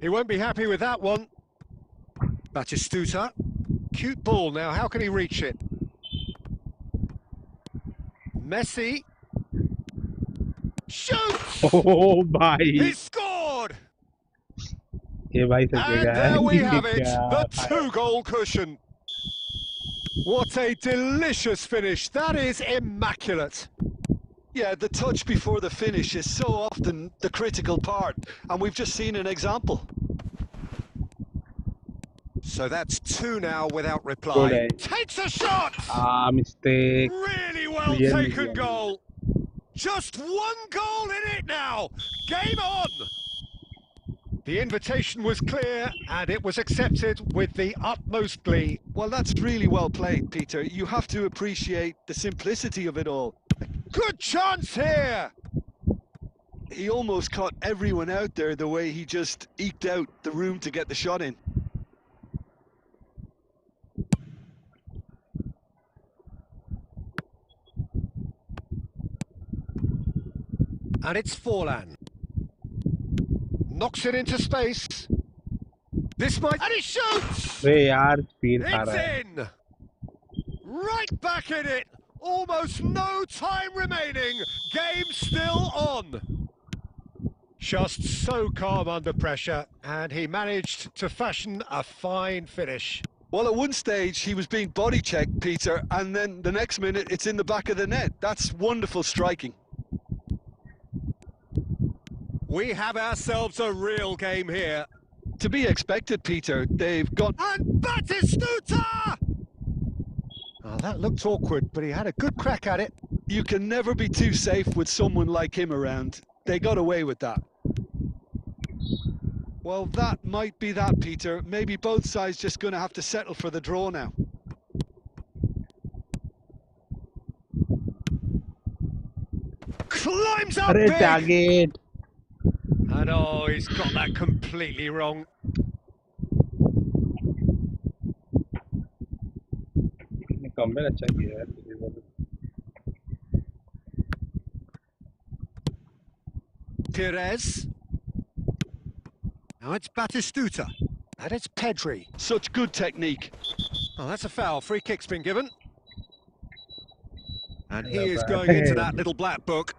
He won't be happy with that one. Batistuta. Cute ball now, how can he reach it? Messi. Shoots! oh भाई He scored! ये भाई And सकेगा there we have it, the two-goal cushion. What a delicious finish. That is immaculate. Yeah, the touch before the finish is so often the critical part, and we've just seen an example. So that's two now without reply. Good. Takes a shot! mistake Really well Really taken well. goal. Just one goal in it now. Game on. The invitation was clear and it was accepted with the utmost glee. Well, that's really well played, Peter. You have to appreciate the simplicity of it all. Good chance here. He almost caught everyone out there the way he just eked out the room to get the shot in. And it's Forlan. Knocks it into space. This might... And he shoots! अरे यार speed खा It's रहा है. in! Right back in it! Almost no time remaining. Game still on. Just so calm under pressure, and he managed to fashion a fine finish. Well, at one stage, he was being body checked, Peter, and then the next minute, it's in the back of the net. That's wonderful striking. We have ourselves a real game here. To be expected, Peter. They've got... And Batistuta! Oh, that looked awkward, but he had a good crack at it. You can never be too safe with someone like him around. They got away with that. Well, that might be that, Peter. Maybe both sides just going to have to settle for the draw now. Climbs up अरे big! Target. And oh, he's got that completely wrong. Comeback अच्छा किया यार. Perez. Now it's Batistuta. And it's Pedri. Such good technique. Oh, that's a foul. Free kick's been given. And he Not is bad. going into that little black book.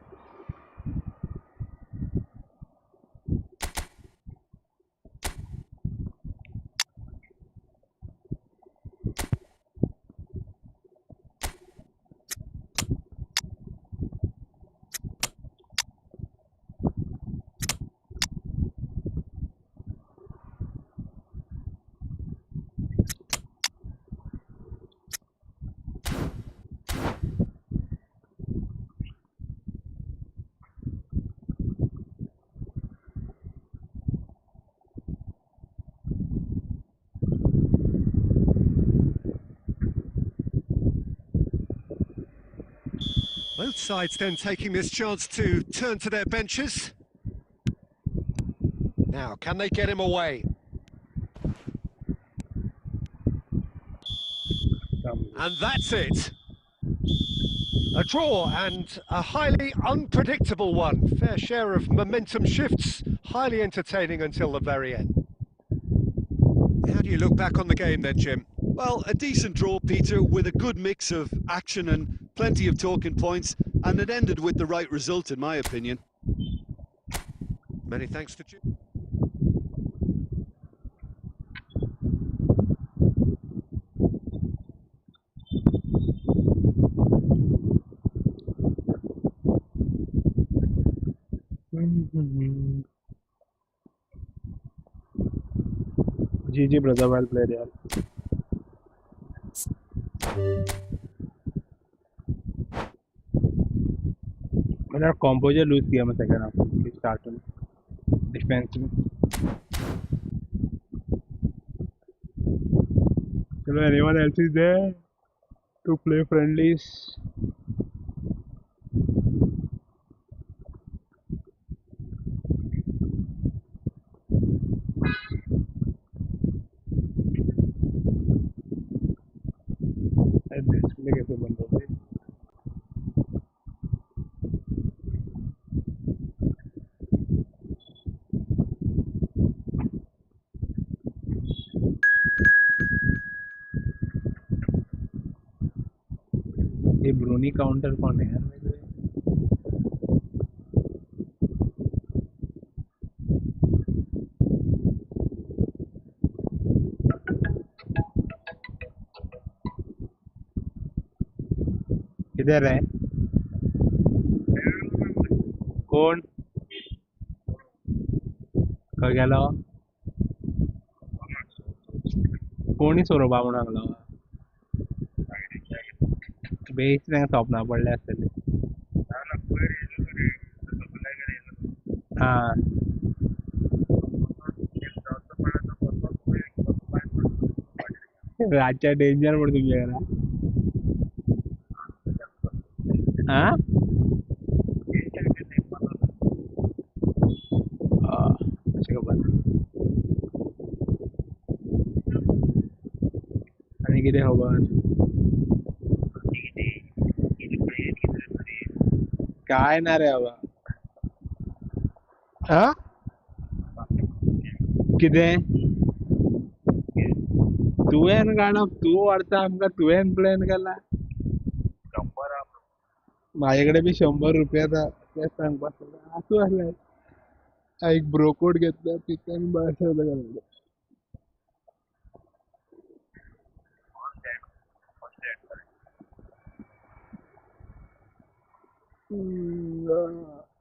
Both sides then taking this chance to turn to their benches. Now, can they get him away? And that's it. A draw and a highly unpredictable one. Fair share of momentum shifts, highly entertaining until the very end. How do you look back on the game then, Jim? Well, a decent draw, Peter, with a good mix of action and plenty of talking points, and it ended with the right result, in my opinion. Many thanks to Jim. GG brother, well played यार. मैंने composure loose किया मैं second half start में defence में. चलो anyone else is there to play friendlies? Display कैसे बंद हो गई? ये ब्रूनी काउंटर कौन है यार? किधर है? कोण? खंय गेलो? कोणी सोरोबा म्हणून हागलो? बेस तांकां सोपना पडले आसतले. आं रातच्या डेंजर म्हण तुमच्या घरा. आं अशें खबर. आनी कितें खबर? काय ना रे बाबा. हाँ कितें तुवें काडप तूं व्हरता आमकां तुवें प्लॅन केला माझे कडेन बी 100 रुपया आसा तेच सांगपाक आसूं आसलें एक ब्रोकोड घेतला पिकान बार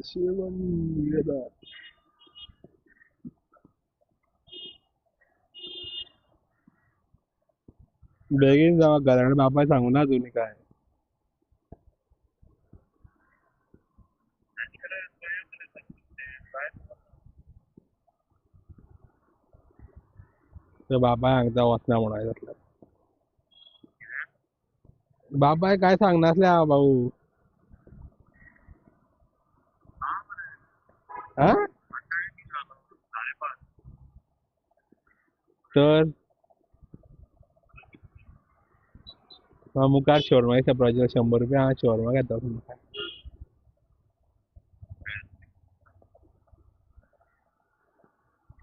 शेवण घेता बेगीन जावं घरान बापाय सांगू ना तुमी काय तर बापाय सांगता वचना म्हणून आसल्या बापाय काय सांगनासले हांव भाऊ हा तर मुखार शोरमा दिसा प्रोजेक्ट 100 रुपया हांव शोरमा घेता तुमकां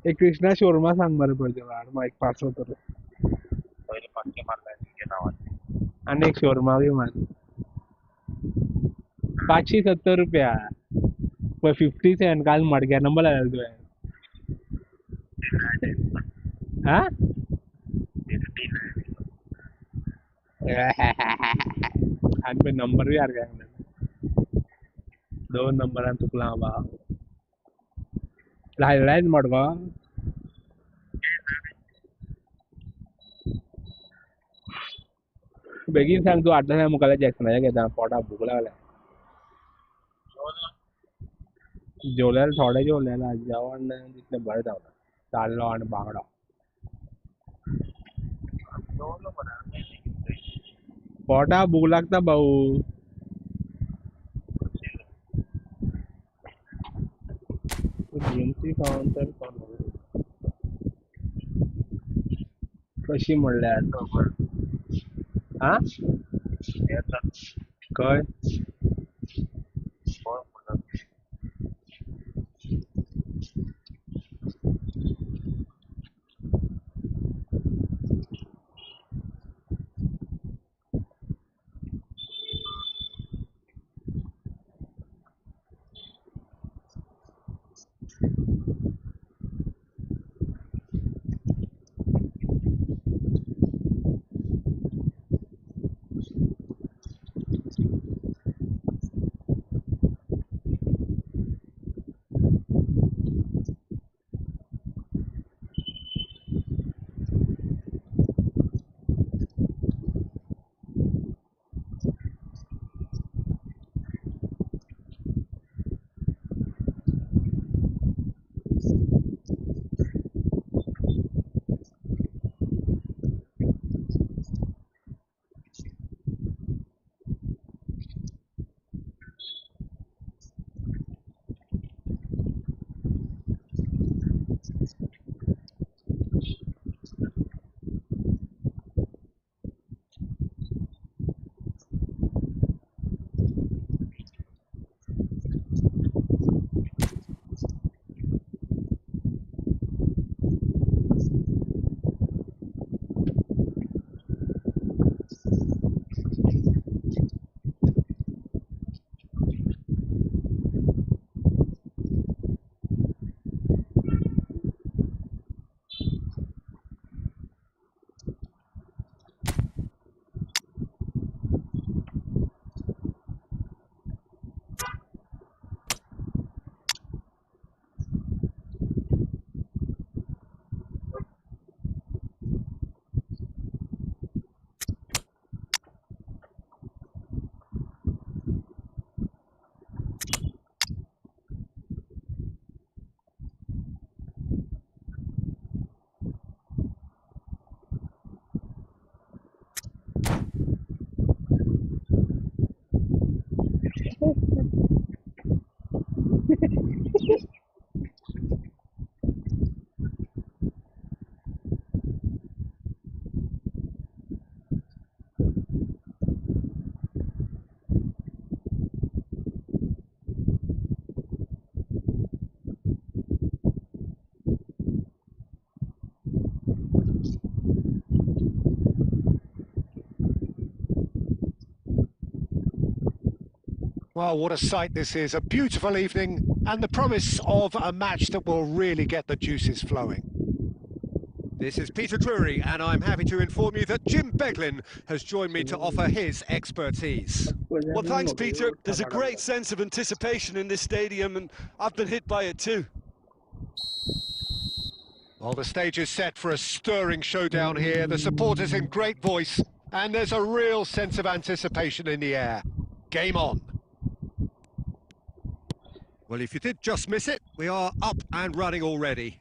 एक कृष्णा शोरमा सांग मरे प्रोजेक्ट एक 500 तर आनी एक शोरमा बी मार 570 रुपया पळय 50 सेंट काल मडक्या नंबर लायला तुवें हा आनी नंबर बी सारके सांगना 2 नंबरान चुकला हांव भाव लायलाय मडको बेगीन सांग तूं आटल्या मुखाल्या जॅक्सनाच्या घेता पोटाक भूक लागल्या जेवल्यार थोडें जेवलें जेवण तितलें बरें जावना ताल्लो आनी बांगडो पोटाक भूक लागता भाऊ गेमची खावन तर कशी म्हणल्यार हा खंय Well, what a sight this is. A beautiful evening and the promise of a match that will really get the juices flowing. This is Peter Drury, and I'm happy to inform you that Jim Beglin has joined me to offer his expertise. Well, thanks, Peter. There's a great sense of anticipation in this stadium, and I've been hit by it too. Well, the stage is set for a stirring showdown here. The supporters in great voice, and there's a real sense of anticipation in the air. Game on. Well, if you did just miss it, we are up and running already.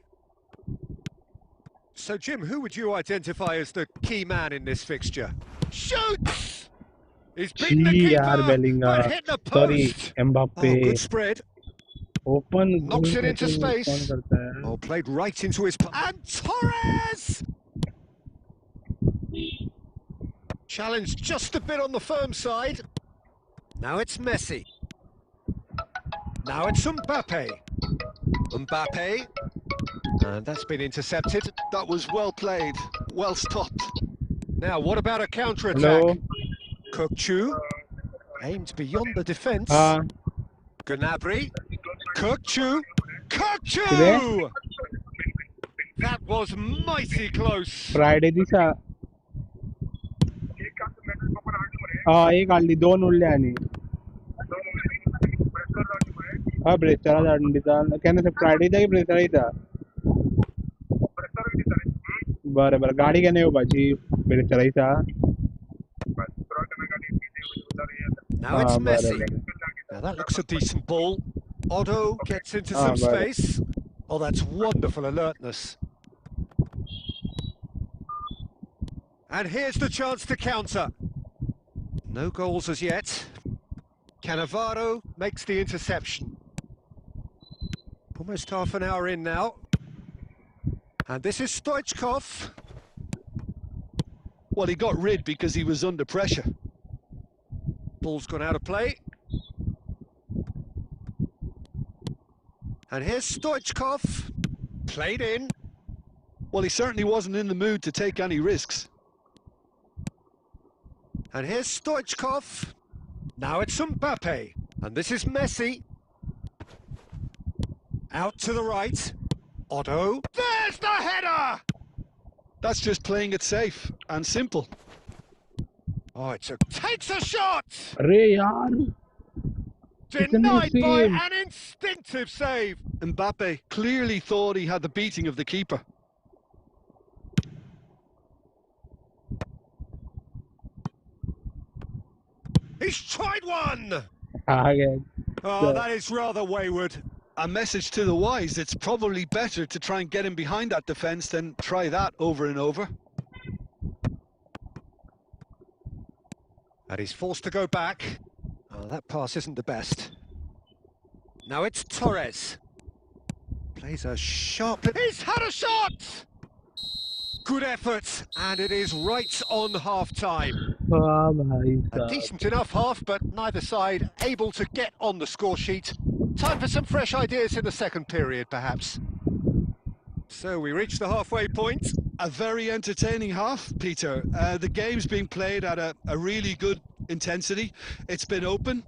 So, Jim, who would you identify as the key man in this fixture? Shoots! He's beaten the keeper, but hit the post. Mbappe. Oh, good spread. Open. Knocks it into space. Oh, played right into his... And Torres! Challenged just a bit on the firm side. Now it's Messi. Now it's Mbappe. Mbappe. And that's been intercepted. That was well played, well stopped. Now, what about a counter-attack? Hello. Kökçü. Aimed beyond the defence. Gnabry. Kökçü. Kökçü! That was mighty close. Friday दिसा एक आली दोन उरले आणि ब्रेस्तारा धाडून केन्ना Friday ब्रेस्तारा येता बरें बरें गाडी केन्ना येवपाची ब्रेस्तारा दिसा Now it's Messi. Now that looks a decent ball. Otto gets into some space. Oh, that's wonderful alertness. And here's the chance to counter. No goals as yet. Cannavaro makes the interception. Almost half an hour in now. And this is Stoichkov. Well, he got rid because he was under pressure. Ball's gone out of play. And here's Stoichkov. Played in. Well, he certainly wasn't in the mood to take any risks. And here's Stoichkov. Now it's Mbappe. And this is Messi. Out to the right. Otto. There's the header! That's just playing it safe and simple. Oh, takes a shot! अरे यार Denied by an instinctive save. Mbappe clearly thought he had the beating of the keeper. He's tried one! आ गए Oh, that is rather wayward. A message to the wise, it's probably better to try and get him behind that defence than try that over and over. And he's forced to go back. Oh, that pass isn't the best. Now it's Torres. Plays a sharp... He's had a shot! Good effort, and it is right on half-time. A decent enough half, but neither side able to get on the score sheet. Time for some fresh ideas in the second period, perhaps. So we reach the halfway point. A very entertaining half, Peter. The game's being played at a really good intensity. It's been open.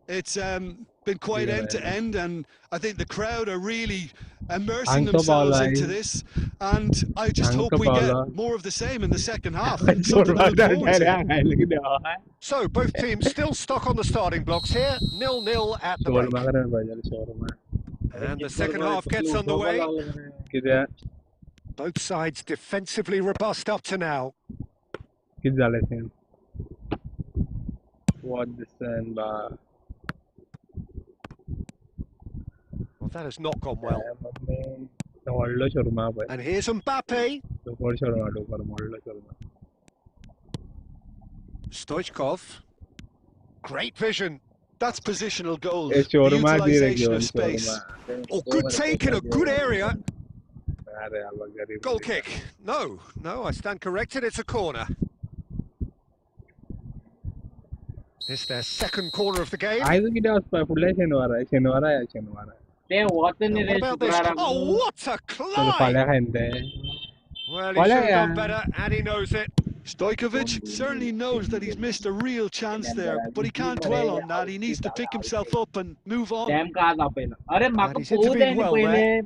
It's been quite end-to-end, and I think the crowd are really immersing themselves into this. And I just hope we get more of the same in the second half. Something to look forward to. So both teams still stuck on the starting blocks here. 0-0 at the break. And the second half gets underway. Both sides defensively robust up to now. What the sun bar. Well, that has not gone well. And here's Mbappe. Stoichkov. Great vision. That's positional goals. The utilisation of space. Oh, good take in a good area. Goal kick. No, I stand corrected. It's a corner. It's their second corner of the game. What about this? Oh, what a climb! Well, he should have done better, and he knows it. Stojkovic certainly knows that he's missed a real chance there, but he can't dwell on that. He needs to pick himself up and move on. And he's intervened well there.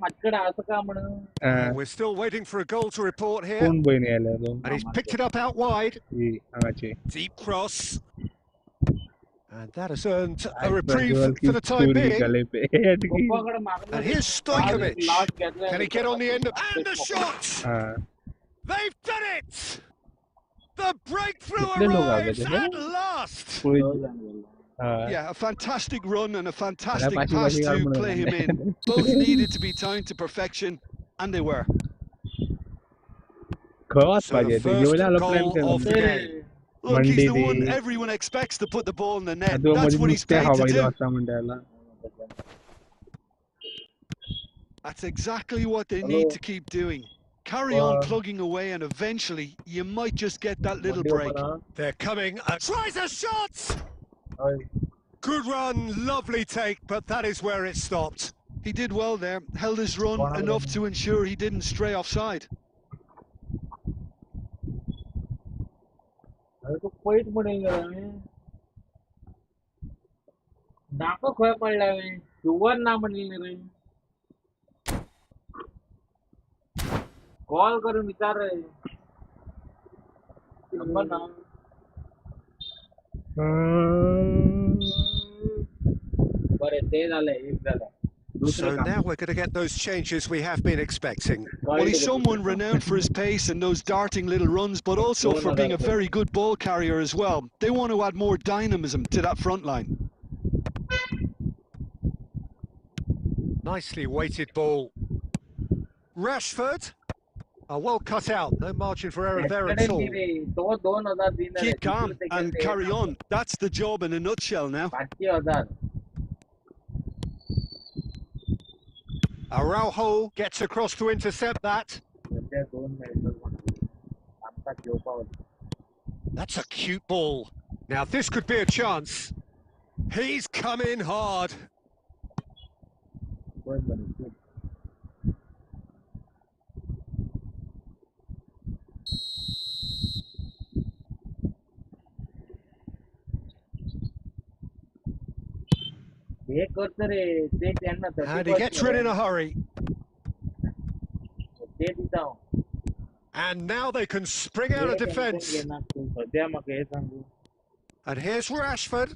And we're still waiting for a goal to report here. And he's picked it up out wide. Deep cross. And that has earned a reprieve for the time being. And here's Stojkovic. Can he get on the end of... And the shot! They've done it! The breakthrough arrives at last! Yeah, a fantastic run and a fantastic pass to play him in. Both needed to be timed to perfection, and they were. So the first goal of the game. Look, he's the one everyone expects to put the ball in the net. That's what he's paid to do. That's exactly what they need to keep doing. Carry on plugging away, and eventually you might just get that little break. They're coming. Tries a shot! Good run, lovely take, but that is where it stopped. He did well there, held his run enough to ensure he didn't stray offside. So now we're going to get those changes we have been expecting. Well, he's someone renowned for his pace and those darting little runs, but also for being a very good ball carrier as well. They want to add more dynamism to that front line. Nicely weighted ball. Rashford. Well cut out. No margin for error there at all. Keep calm and carry on. That's the job in a nutshell now. Araujo gets across to intercept that. That's a cute ball. Now this could be a chance. He's come in hard. And he gets rid in a hurry. And now they can spring out of defence. And here's Rashford.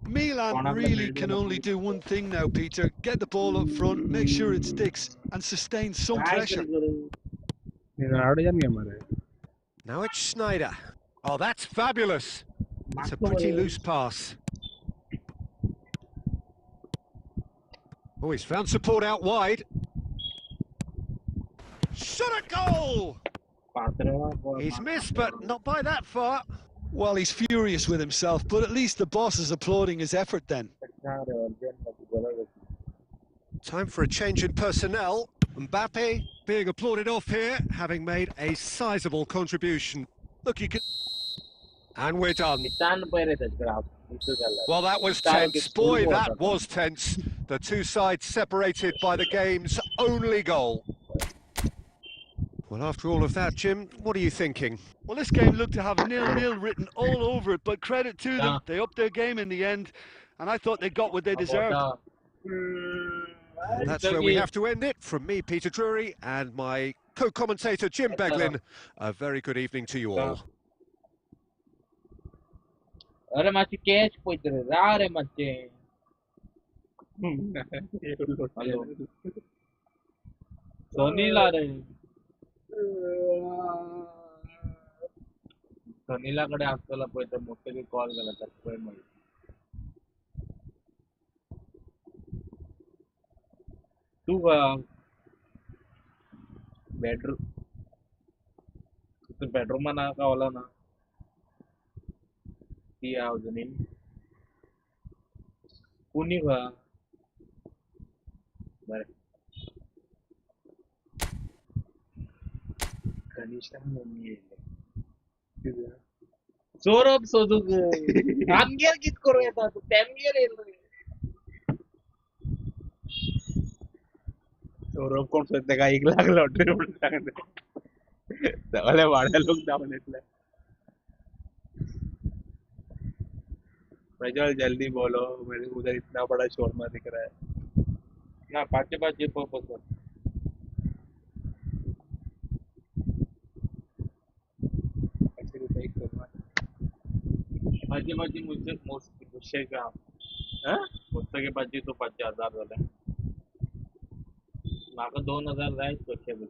Milan really can only do one thing now, Peter. Get the ball up front, make sure it sticks, and sustain some pressure. Now it's Schneider. Oh, that's fabulous. It's a pretty loose pass. Oh, he's found support out wide. Shot a goal! He's missed, but not by that far. Well, he's furious with himself, but at least the boss is applauding his effort then. Time for a change in personnel. Mbappe being applauded off here, having made a sizable contribution. Look, you can... And we're done. Well, that was tense. Boy, that was tense. The two sides separated by the game's only goal. Well, after all of that, Jim, what are you thinking? Well, this game looked to have 0-0 written all over it, but credit to them. They upped their game in the end, and I thought they got what they deserved. And that's where we have to end it. From me, Peter Drury, and my co-commentator, Jim Beglin, a very good evening to you all. सनीलाकडे असताना पळय मोठे call केला तर पळय मग तू bedroom ना कावला ना ती यावजनी कुणी बरे कनिष्ठ मम्मी सौरभ सोदूक आमगेर कित करू येता तू तेमगेर येयलो सौरभ कोण सोद तेका 1 लाख लॉटरी म्हणून सांगता सगळे वाड्या लोक जाऊन येतले. प्रज्वल जल्दी बोलो, मेरे उधर इतना बड़ा शोरमा दिख रहा है. ना पाचे पाचे पर्पज 80 रुपये एक शोरमा. पाचे पाचे मुझसे का हाँ? पुस्तके पाचे तो 5,000 झाले. माका 2,000 जायच कशे बघ.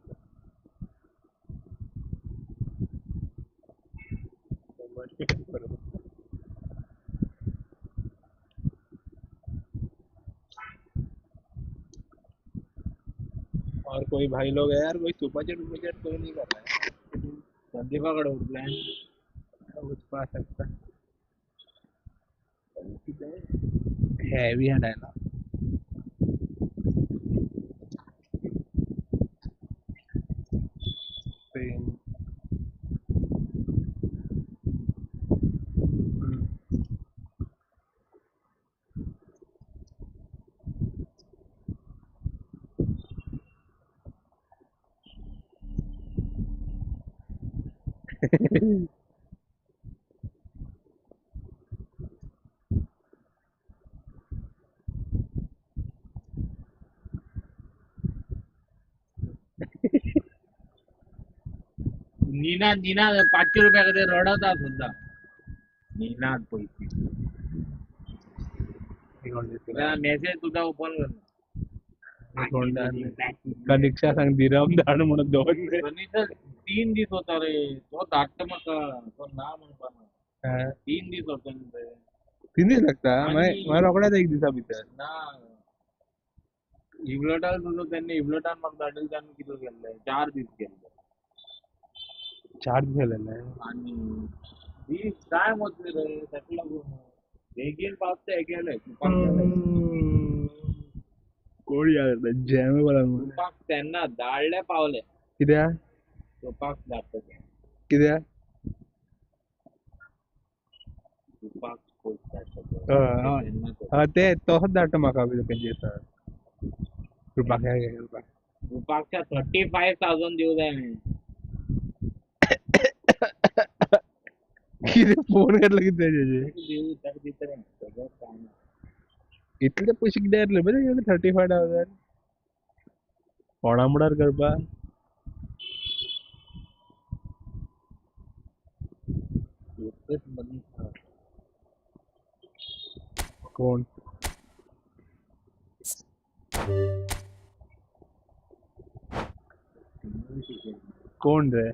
और कोई भाई लोग है यार, कोई सुपर चैट कोई नहीं कर रहा है. संदीपाकडे उठलाय. कुछ पा सकता हैवी है डायलॉग. निनाद 500 रुपयाकडे रडवता सुद्धा. निनाद पैसे मेसेज तुझा ओपन कर. कनिक्षा सांग दिरम दाड म्हणून दोन 3 दिवस होता रे तो दाट मग तो ना म्हणता 3 दिवस होता रे. 3 दिवस लागता. मला रोकड्यात एक दिवसा भितर ना इव्हलोटाल तुझं त्यांनी इव्हलोटाल मग दाटल त्यांनी किती गेलंय 4 दिवस गेले. 4 दिवस झालेला. आणि दिस काय होते रे त्यातला वेगीन पावते गेले कोण यार जॅम बोला तुपाक त्यांना दाळल्या पावले किद्या तुपाक दाट किद्या तुपाक हा ते तसंच दाट म्हाका बी तेंचे सर रुपाक तुपाकच्या 35,000 दिवस आहे. किती फोन घेतला किती त्याचे इतले पैसे किती येतले बरं 35,000 कोणामुळार करपा. कोण कोण रे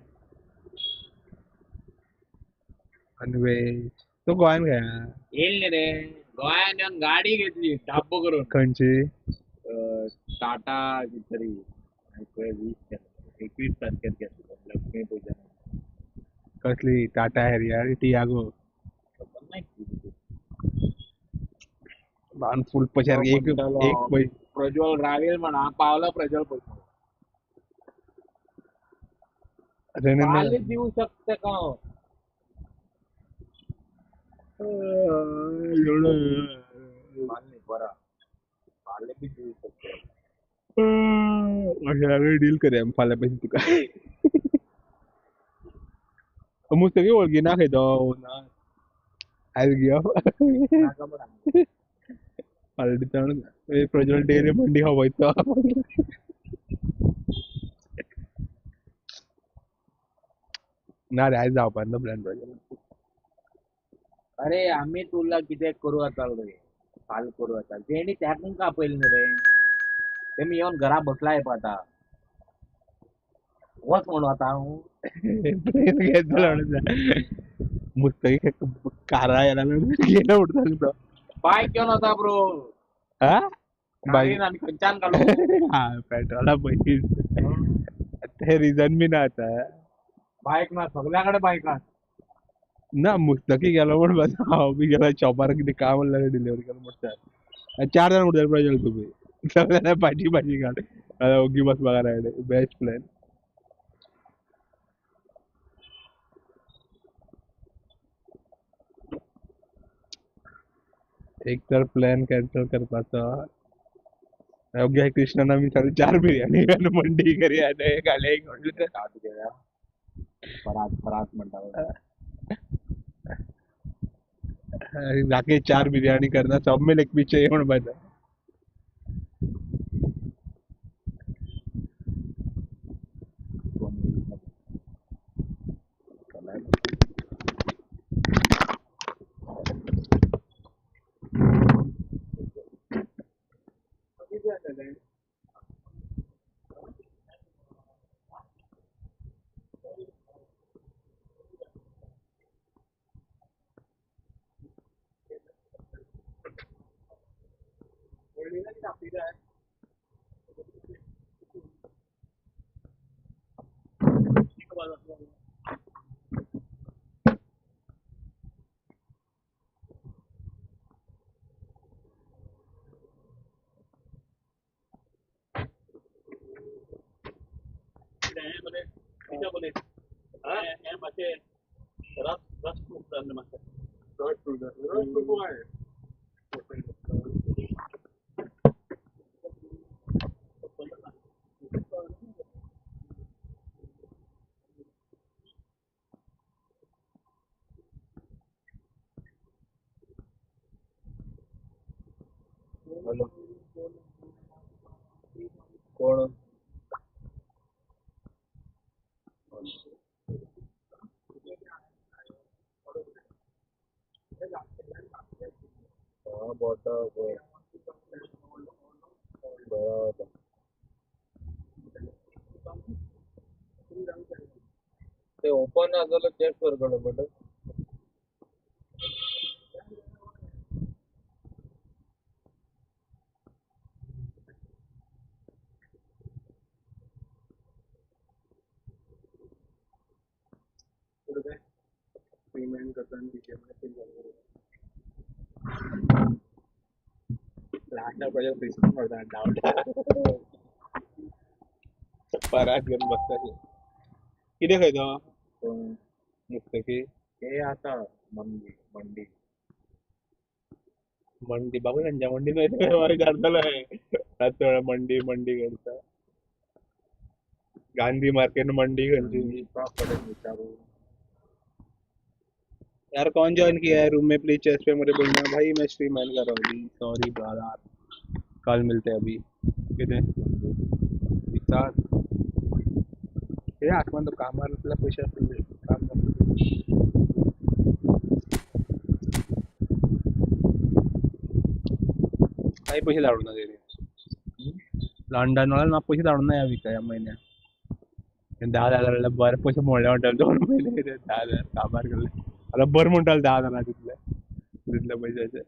अन्वेष तो गोंयान घ्या येईल रे गोंयान येऊन गाडी घेतली टापो करून. खंयची टाटा कितीतरी 21 तारखेत घेतली लक्ष्मी पूजन. कसली टाटा हॅरियर टियागो बान फुल पचार एक प्रज्वल रावेल म्हणा पावला प्रज्वल पैसा पाले देऊ शकते का बरा पाले बी देऊ शकते. डील करूया फाल्यां पैसे तुका मुस्तकी वळखी ना खंय तो आयज घेयो फाल्यां दिसान प्रज्वल डेरी मंडी खावयतो. ना रे आयज जावपाक ना प्लॅन प्रज्वल. अरे आम्ही तुला किती करू आता रे काल करू आता तेणी त्यातून का पहिले रे ते मी येऊन घरा बसलाय आता वच म्हणू आता मुस्तकी कारा यायला गेला उडता बाय घेऊन होता ब्रो हा बाई आणि कंचान काढू हा पेट्रोला पैसे ते रिझन बी ना आता बाईक ना सगळ्याकडे बाईक ना मुस्तकी गेलो म्हण बस हांव बी गेला शॉपार कितें काम म्हणल्यार डिलिव्हरी केलो म्हणटा 4 जाण उरताले प्रज्वल तुमी सगळ्यांना भाजी काड ओगी बसपाक रायडे बेस्ट प्लॅन. एक तर प्लॅन कॅन्सल करपाचो योग्य कृष्णान आमी 4 बिर्याणी मंडी करूया घाले परात म्हणतात. जाके 4 बिरयानी करना, सब में लेग पीस चाहिए म्हणून बता. हॅलो कोण बरोबर ते ओपन आजला चेक करकडं बट पेमेंट करताना BGMI लाखा प्रिस्क्रिप्शन होता डाऊट परात घेऊन बसतात किती खायचा नुसतं की हे आता मंडी बाबू त्यांच्या मंडी नाही काढताला आहे मंडी करता गांधी मार्केट मंडी करती विचारू यार कौन ज्वाइन किया है रूम में प्लीज चेस पे मुझे बोलना भाई मैं स्ट्रीम एंड कर रहा हूँ अभी सॉरी ब्रदर कल मिलते हैं अभी कितने विचार हे आठवण तो कामाला पैसे असतील काम काही पैसे धाडून ना ते लंडन वाला ना पैसे धाडून नाही यावी या महिन्यात 10,000 बरं पैसे मोडले म्हणतात 2 महिने 10,000 कामार केले आता बरं म्हणताल 10,000 तिथल्या पैशाचे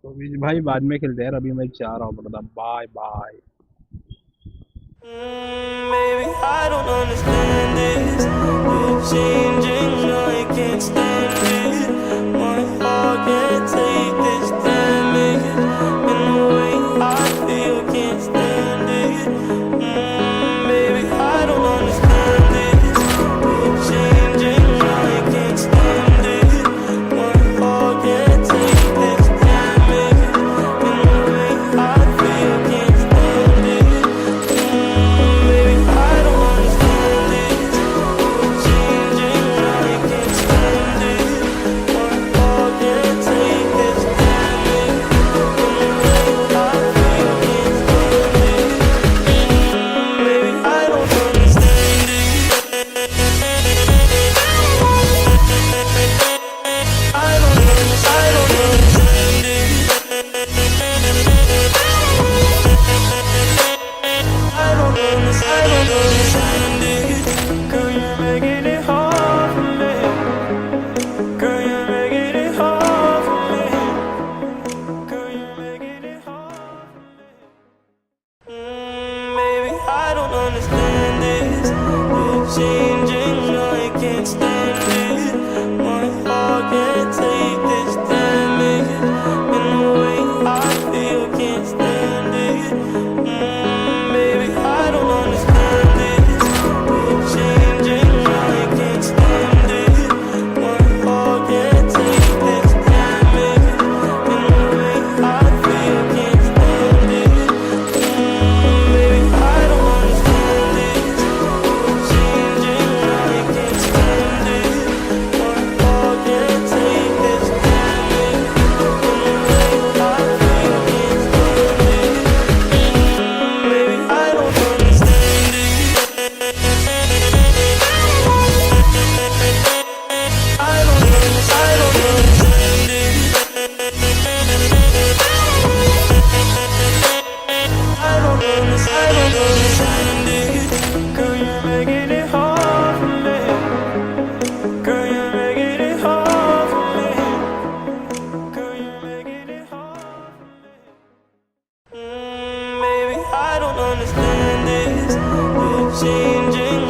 तो भी भाई बाद में खेलते हैं यार अभी मैं जा रहा हूँ मतलब bye bye Baby, I don't understand this. You're changing, I can't stand it. My heart can't take this damage. And the way I feel, can't stand it. Baby, I don't understand this. You're changing, I can't stand it. My heart can't take this damage. And the way I feel, can't stand it. Baby, I don't understand it. You're changing. don't understand this. You're changing,